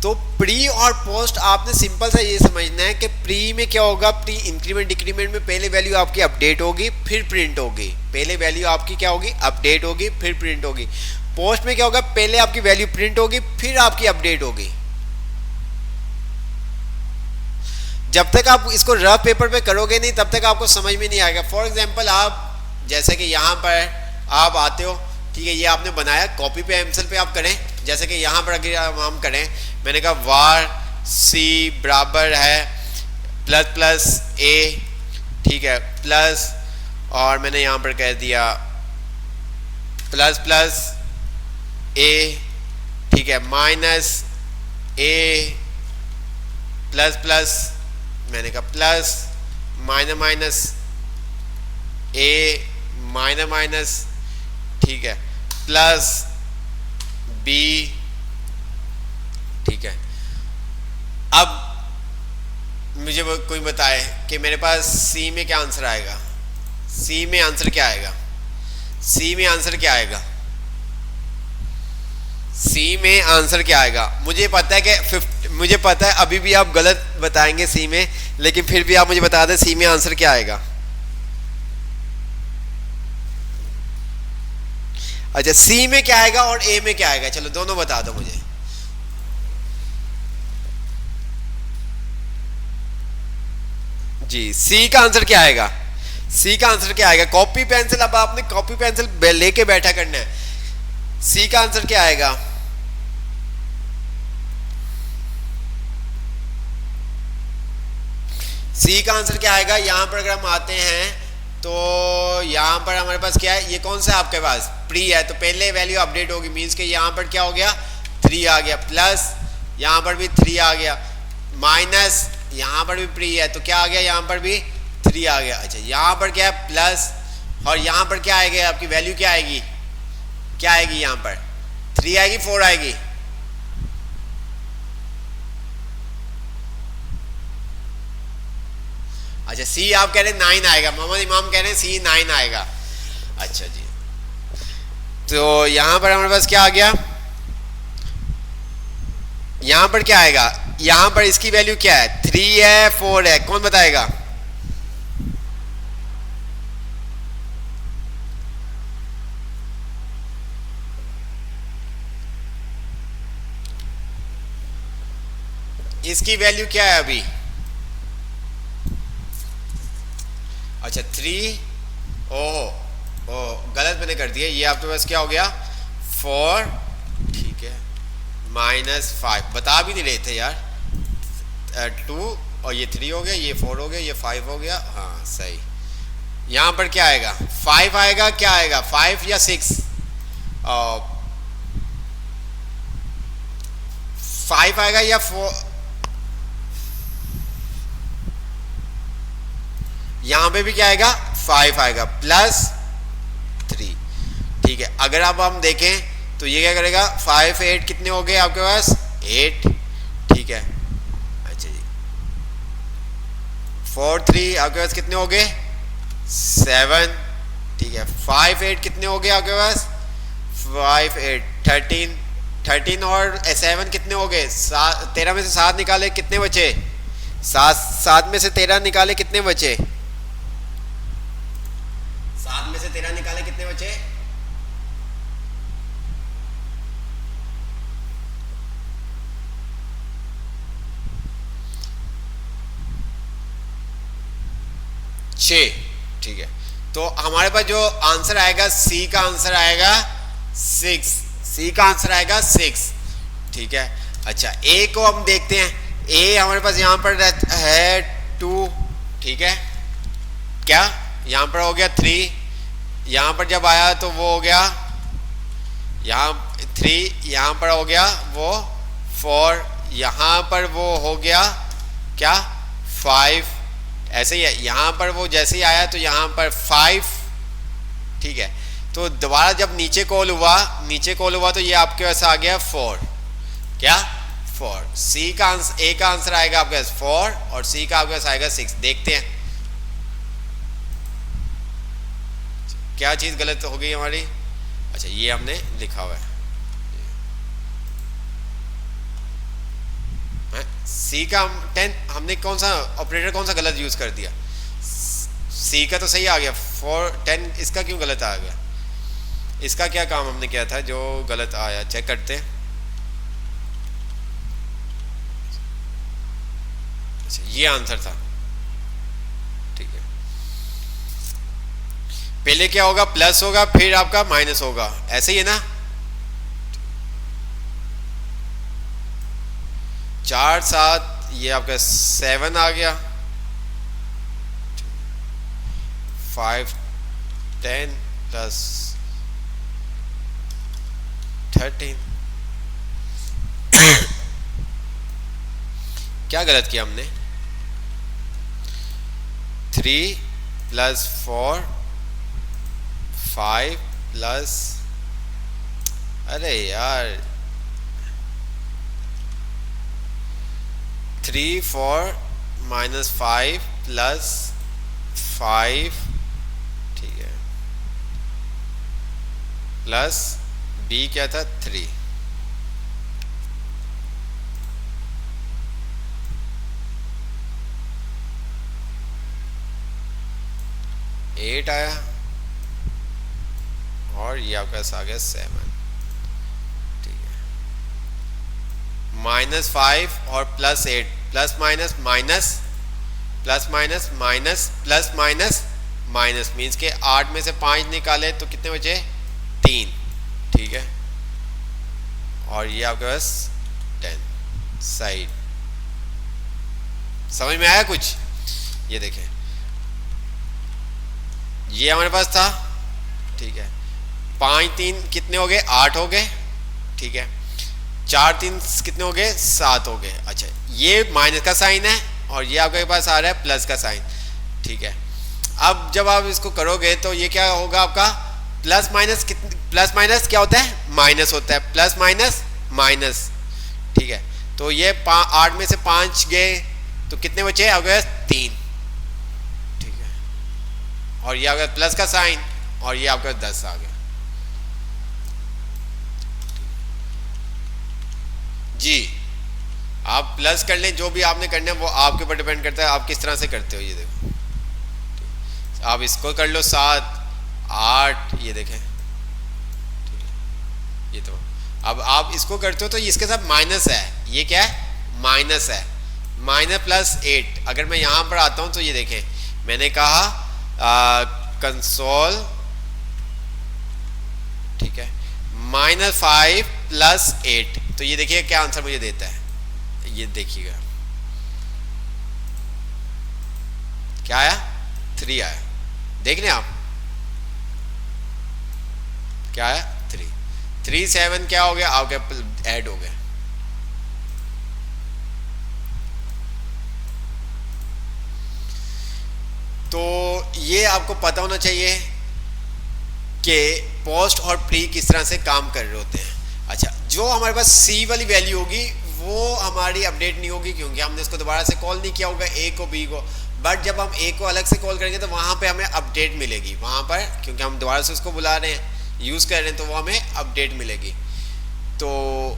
तो प्री और पोस्ट आपने सिंपल सा ये समझना है कि प्री में क्या होगा, प्री इंक्रीमेंट डिक्रीमेंट में पहले वैल्यू आपकी अपडेट होगी फिर प्रिंट होगी। पहले वैल्यू आपकी क्या होगी, अपडेट होगी फिर प्रिंट होगी। पोस्ट में क्या होगा, पहले आपकी वैल्यू प्रिंट होगी फिर आपकी अपडेट होगी। जब तक आप इसको रफ पेपर पे करोगे नहीं तब तक आपको समझ में नहीं आएगा। फॉर एग्जाम्पल, आप जैसे कि यहाँ पर आप आते हो, ठीक है, ये आपने बनाया, कॉपी पे पेंसिल पे आप करें। जैसे कि यहाँ पर अगर हम करें, मैंने कहा वार सी बराबर है प्लस प्लस ए, ठीक है, प्लस, और मैंने यहाँ पर कह दिया प्लस प्लस ए, ठीक है, माइनस ए प्लस प्लस, मैंने कहा प्लस माइनस माइनस ए माइनस माइनस, ठीक है, प्लस बी, ठीक है। अब मुझे कोई बताए कि मेरे पास सी में क्या आंसर आएगा, सी में आंसर क्या आएगा, सी में आंसर क्या आएगा, सी में आंसर क्या आएगा? मुझे पता है कि मुझे पता है अभी भी आप गलत बताएंगे सी में, लेकिन फिर भी आप मुझे बता दें सी में आंसर क्या आएगा। अच्छा, सी में क्या आएगा और ए में क्या आएगा, चलो दोनों बता दो मुझे। जी सी का आंसर क्या आएगा, सी का आंसर क्या आएगा? कॉपी पेंसिल, अब आपने कॉपी पेंसिल लेके बैठा करना है। सी का आंसर क्या आएगा? सी का आंसर क्या आएगा? यहां पर अगर हम आते हैं तो यहाँ पर हमारे पास क्या है, ये कौन सा आपके पास प्री है, तो पहले वैल्यू अपडेट होगी। मीन्स के यहाँ पर क्या हो गया 3 आ गया, प्लस यहाँ पर भी 3 आ गया, माइनस यहाँ पर भी प्री है, तो क्या आ गया, यहाँ पर भी 3 आ गया। अच्छा यहाँ पर क्या है प्लस, और यहाँ पर क्या आएगा, आपकी वैल्यू क्या आएगी, क्या आएगी, यहाँ पर 3 आएगी 4 आएगी, अच्छा सी आप कह रहे हैं 9 आएगा, मोहम्मद इमाम कह रहे हैं सी 9 आएगा। अच्छा जी, तो यहाँ पर हमारे पास क्या आ गया, यहाँ पर क्या आएगा, यहाँ पर इसकी वैल्यू क्या है, 3 है 4 है, कौन बताएगा, इसकी वैल्यू क्या है अभी, अच्छा 3, ओह गलत मैंने कर दिया, ये आपके पास क्या हो गया 4, ठीक है, -5, बता भी नहीं रहे थे यार, 2 और ये 3 हो गया, ये 4 हो गया, ये 5 हो गया, हाँ सही। यहाँ पर क्या आएगा, 5 आएगा, क्या आएगा 5 या 6, 5 आएगा या 4, यहाँ पे भी क्या आएगा 5 आएगा +3, ठीक है। अगर अब हम देखें तो ये क्या करेगा, 5 8 कितने हो गए आपके पास 8, ठीक है। अच्छा जी 4 3 आपके पास कितने हो गए 7, ठीक है। 5 8 कितने हो गए आपके पास 5 8 13 और 7 कितने हो गए 13 में से 7 निकाले कितने बचे 7 में से 13 निकाले कितने बचे 7 में से 13 निकाले कितने बचे, ठीक है। तो हमारे पास जो आंसर आएगा सी का आंसर आएगा 6, सी का आंसर आएगा 6, ठीक है। अच्छा ए को हम देखते हैं, ए हमारे पास यहाँ पर है 2, ठीक है, क्या यहाँ पर हो गया 3, यहाँ पर जब आया तो वो हो गया यहाँ 3, यहाँ पर हो गया वो 4, यहाँ पर वो हो गया क्या 5, ऐसे ही है, यहाँ पर वो जैसे ही आया तो यहाँ पर 5, ठीक है। तो दोबारा जब नीचे कॉल हुआ तो ये आपके पास आ गया 4, क्या 4, सी का आंसर, ए का आंसर आएगा आपके पास 4 और सी का आपके पास आएगा 6। देखते हैं क्या चीज गलत हो गई हमारी, अच्छा ये हमने लिखा हुआ है सी का 10, हमने कौन सा ऑपरेटर कौन सा गलत यूज कर दिया, सी का तो सही आ गया 4 10, इसका क्यों गलत आ गया, इसका क्या काम हमने किया था जो गलत आया, चेक करते हैं। अच्छा ये आंसर था, ठीक है। पहले क्या होगा प्लस होगा फिर आपका माइनस होगा, ऐसे ही है ना, 4 7 ये आपका 7 आ गया, 5 10 प्लस 13 क्या गलत किया हमने, 3 प्लस 4 5 प्लस, अरे यार 3 4 माइनस 5 प्लस 5, ठीक है, प्लस बी क्या था 3, एट आया और ये आपका आ गया 7, ठीक है। -5 और +8, plus minus minus plus minus minus plus minus minus means के 8 में से 5 निकाले तो कितने बचे 3, ठीक है। और ये आपके पास 10 साइड, समझ में आया कुछ, ये देखें ये हमारे पास था, ठीक है। 5 3 कितने हो गए 8 हो गए, ठीक है। 4 3 कितने हो गए 7 हो गए। अच्छा ये माइनस का साइन है और ये आपके पास आ रहा है प्लस का साइन, ठीक है। अब जब आप इसको करोगे तो ये क्या होगा आपका, प्लस माइनस प्लस माइनस क्या होता है, माइनस होता है, प्लस माइनस माइनस, ठीक है। तो ये 8 में से 5 गए तो कितने बचे, आ गए 3, ठीक है। और ये आ गया प्लस का साइन और ये आपका 10 आ गया जी। आप प्लस कर लें, जो भी आपने करना है वो आपके ऊपर डिपेंड करता है आप किस तरह से करते हो। ये देखो आप इसको कर लो 7 8, ये देखें, ठीक है। ये तो अब आप इसको करते हो तो इसके साथ माइनस है, ये क्या है, माइनस है, माइनस प्लस 8। अगर मैं यहाँ पर आता हूँ तो ये देखें मैंने कहा कंसोल, ठीक है, -5 + 8, तो ये देखिए क्या आंसर मुझे देता है, ये देखिएगा क्या आया, 3 आया, देख लें आप क्या आया, 3 3 7 क्या हो गया आपके ऐड हो गया। तो ये आपको पता होना चाहिए कि पोस्ट और प्री किस तरह से काम कर रहे होते हैं। अच्छा, जो हमारे पास सी वाली वैल्यू होगी वो हमारी अपडेट नहीं होगी क्योंकि हमने इसको दोबारा से कॉल नहीं किया होगा ए को बी को, बट जब हम ए को अलग से कॉल करेंगे तो वहाँ पे हमें अपडेट मिलेगी, वहाँ पर क्योंकि हम दोबारा से उसको बुला रहे हैं, यूज़ कर रहे हैं, तो वो हमें अपडेट मिलेगी। तो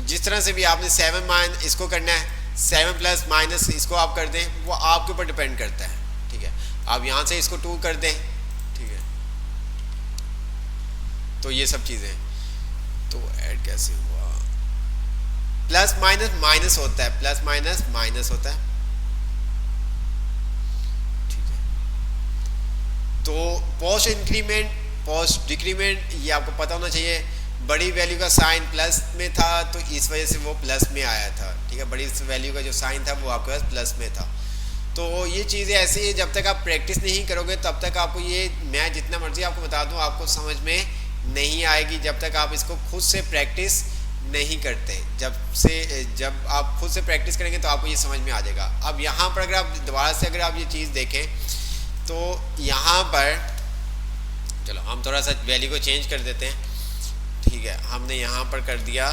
जिस तरह से भी आपने 7 माइनस इसको करना है, 7 प्लस माइनस इसको आप कर दें, वो आपके ऊपर डिपेंड करता है, ठीक है। आप यहाँ से इसको 2 कर दें, ठीक है। तो ये सब चीज़ें, तो ऐड कैसे हुआ, प्लस माइनस माइनस होता है, प्लस माइनस माइनस होता है, ठीक है। तो पोस्ट इंक्रीमेंट पोस्ट डिक्रीमेंट ये आपको पता होना चाहिए। बड़ी वैल्यू का साइन प्लस में था तो इस वजह से वो प्लस में आया था, ठीक है। बड़ी वैल्यू का जो साइन था वो आपके पास प्लस में था। तो ये चीज़ें ऐसी है, जब तक आप प्रैक्टिस नहीं करोगे तब तक आपको ये, मैं जितना मर्जी आपको बता दूं, आपको समझ में नहीं आएगी जब तक आप इसको खुद से प्रैक्टिस नहीं करते। जब आप खुद से प्रैक्टिस करेंगे तो आपको ये समझ में आ जाएगा। अब यहाँ पर अगर आप दोबारा से अगर आप ये चीज़ देखें तो यहाँ पर चलो हम थोड़ा सा वैल्यू को चेंज कर देते हैं, ठीक है। हमने यहाँ पर कर दिया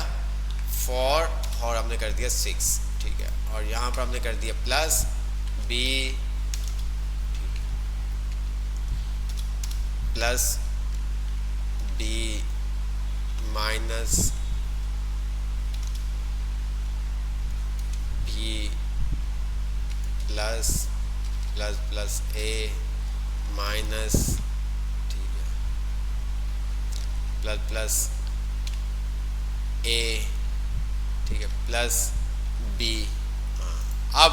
4 और हमने कर दिया 6, ठीक है। और यहाँ पर हमने कर दिया plus b plus d minus b plus plus plus a minus, ठीक है, प्लस प्लस a, ठीक है, प्लस b। हाँ,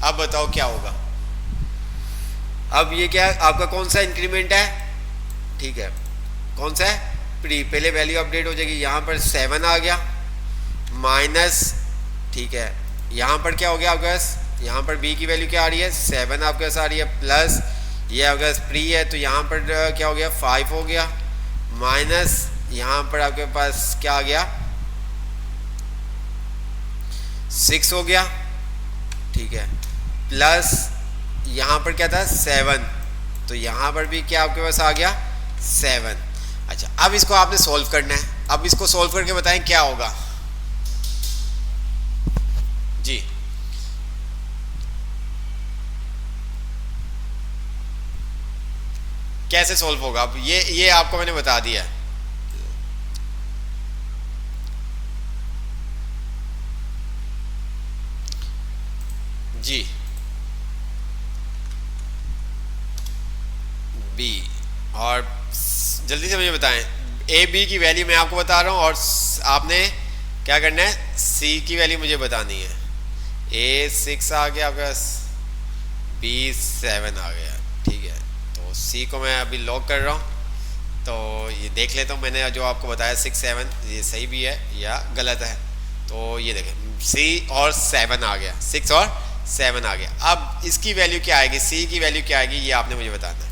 अब बताओ क्या होगा। अब ये क्या है आपका, कौन सा इंक्रीमेंट है, ठीक है, कौन सा है, प्री। पहले वैल्यू अपडेट हो जाएगी, यहाँ पर 7 आ गया माइनस, ठीक है, यहाँ पर क्या हो गया आपके पास, यहाँ पर b की वैल्यू क्या आ रही है, 7 आपके पास आ रही है, प्लस ये आपके पास प्री है तो यहाँ पर क्या हो गया, 5 हो गया, माइनस यहाँ पर आपके पास क्या आ गया, 6 हो गया, ठीक है, प्लस यहाँ पर क्या था 7, तो यहाँ पर भी क्या आपके पास आ गया 7। अच्छा, अब इसको आपने सॉल्व करना है। अब इसको सॉल्व करके बताएं क्या होगा जी। कैसे सॉल्व होगा, अब ये आपको मैंने बता दिया है। जी, बी, और जल्दी से मुझे बताएं, ए बी की वैल्यू मैं आपको बता रहा हूँ और आपने क्या करना है, सी की वैल्यू मुझे बतानी है। ए 6 आ गया आपके पास, बी 7 आ गया, ठीक है। तो सी को मैं अभी लॉक कर रहा हूँ, तो ये देख लेता हूँ मैंने जो आपको बताया 6 7 ये सही भी है या गलत है। तो ये देखें सी और 7 आ गया, 6 और 7 आ गया। अब इसकी वैल्यू क्या आएगी, सी की वैल्यू क्या आएगी, ये आपने मुझे बताना है।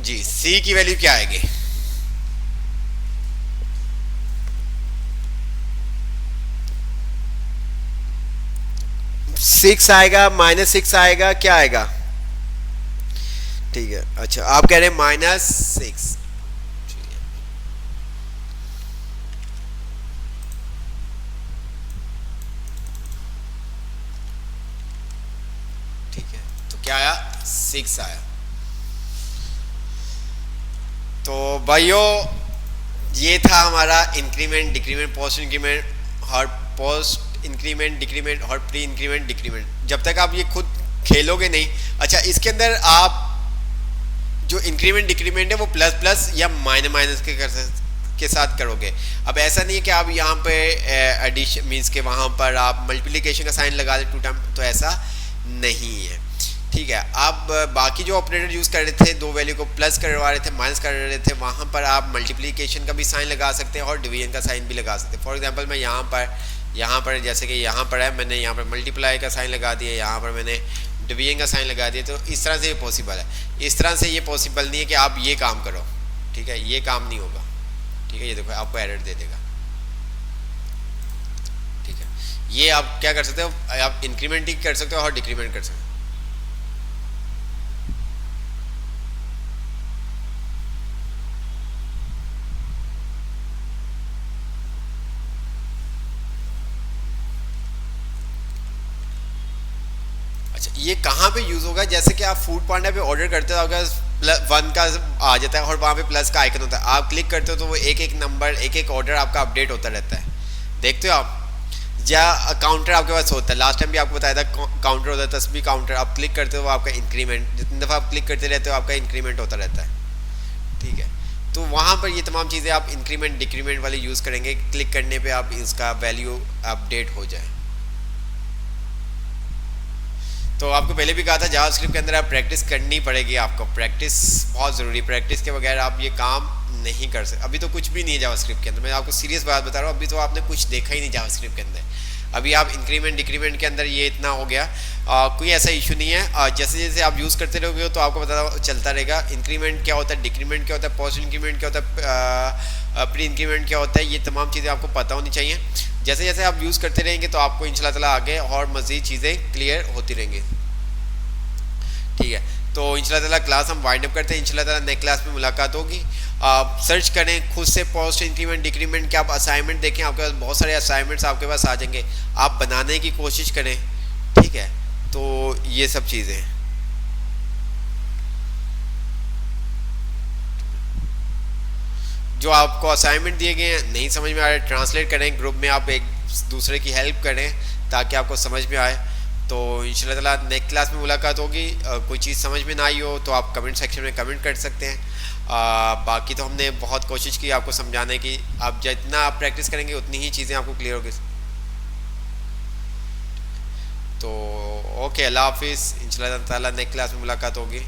जी सी की वैल्यू क्या आएगी? सिक्स आएगा, -6 आएगा, क्या आएगा? ठीक है, अच्छा आप कह रहे हैं -6। ठीक है, तो क्या आया? 6 आया। तो भाइयों ये था हमारा इंक्रीमेंट, डिक्रीमेंट, पोस्ट इंक्रीमेंट और पोस्ट इंक्रीमेंट, डिक्रीमेंट और प्री इंक्रीमेंट, डिक्रीमेंट। जब तक आप ये खुद खेलोगे नहीं। अच्छा, इसके अंदर आप जो इंक्रीमेंट डिक्रीमेंट है वो प्लस प्लस या माइनस माइनस के साथ करोगे। अब ऐसा नहीं है कि आप यहाँ पे एडिशन मीन्स के वहाँ पर आप मल्टीप्लिकेशन का साइन लगा दे टू टाइम, तो ऐसा नहीं है। ठीक है, आप बाकी जो ऑपरेटर यूज़ कर रहे थे, दो वैल्यू को प्लस करवा रहे थे, माइनस कर रहे थे, वहाँ पर आप मल्टीप्लिकेशन का भी साइन लगा सकते हैं और डिवीजन का साइन भी लगा सकते हैं। फॉर एग्जांपल मैं यहाँ पर जैसे कि यहाँ पर है, मैंने यहाँ पर मल्टीप्लाई का साइन लगा दिया, यहाँ पर मैंने डिवीजन का साइन लगा दिया, तो इस तरह से ये पॉसिबल है। इस तरह से ये पॉसिबल नहीं है कि आप ये काम करो। ठीक है, ये काम नहीं होगा। ठीक है, ये देखो आपको एरर दे देगा। ठीक है, ये आप क्या कर सकते हो, आप इंक्रीमेंट ही कर सकते हो और डिक्रीमेंट कर सकते हो। ये कहाँ पे यूज़ होगा? जैसे कि आप फूड पांडा पे ऑर्डर करते हो, आपका 1 का आ जाता है और वहाँ पे प्लस का आइकन होता है। आप क्लिक करते हो तो वो एक एक नंबर, एक एक ऑर्डर आपका अपडेट होता रहता है। देखते हो आप? या काउंटर आपके पास होता है, लास्ट टाइम भी आपको बताया था काउंटर होता है, तस्वीर काउंटर। आप क्लिक करते हो वो आपका इंक्रीमेंट, जितनी दफ़ा आप क्लिक करते रहते हो आपका इंक्रीमेंट होता रहता है। ठीक है, तो वहाँ पर ये तमाम चीज़ें आप इंक्रीमेंट डिक्रीमेंट वाले यूज़ करेंगे। क्लिक करने पर आप इसका वैल्यू अपडेट हो जाए। तो आपको पहले भी कहा था जावास्क्रिप्ट के अंदर आप प्रैक्टिस करनी पड़ेगी। आपको प्रैक्टिस बहुत ज़रूरी, प्रैक्टिस के बगैर आप ये काम नहीं कर सकते। अभी तो कुछ भी नहीं है जावास्क्रिप्ट के अंदर, मैं आपको सीरियस बात बता रहा हूँ। अभी तो आपने कुछ देखा ही नहीं जावास्क्रिप्ट के अंदर। अभी आप इंक्रीमेंट डिक्रीमेंट के अंदर ये इतना हो गया, कोई ऐसा इशू नहीं है। जैसे जैसे आप यूज़ करते रहोगे तो आपको पता चलता रहेगा इंक्रीमेंट क्या होता है, डिक्रीमेंट क्या होता है, पोस्ट इंक्रीमेंट क्या होता है, प्री इंक्रीमेंट क्या होता है। ये तमाम चीज़ें आपको पता होनी चाहिए। जैसे जैसे आप यूज़ करते रहेंगे तो आपको इंशाल्लाह ताला आगे और मज़ीद चीज़ें क्लियर होती रहेंगी। ठीक है, तो इंशाल्लाह ताला क्लास हम वाइंड अप करते हैं। इंशाल्लाह ताला नेक्स्ट क्लास में मुलाकात होगी। आप सर्च करें खुद से पोस्ट इंक्रीमेंट डिक्रीमेंट के, आप असाइनमेंट देखें, आपके पास बहुत सारे असाइनमेंट्स आपके पास आ जाएंगे, आप बनाने की कोशिश करें। ठीक है, तो ये सब चीज़ें जो आपको असाइनमेंट दिए गए हैं नहीं समझ में आ रहे, ट्रांसलेट करें, ग्रुप में आप एक दूसरे की हेल्प करें ताकि आपको समझ में आए। तो इंशाल्लाह ताला नेक्स्ट क्लास में मुलाकात होगी। कोई चीज़ समझ में ना आई हो तो आप कमेंट सेक्शन में कमेंट कर सकते हैं। बाकी तो हमने बहुत कोशिश की आपको समझाने की। आप जितना आप प्रैक्टिस करेंगे उतनी ही चीज़ें आपको क्लियर होगी। तो ओके, अल्लाह हाफिज़। इंशाल्लाह ताला नेक्स्ट क्लास में मुलाकात होगी।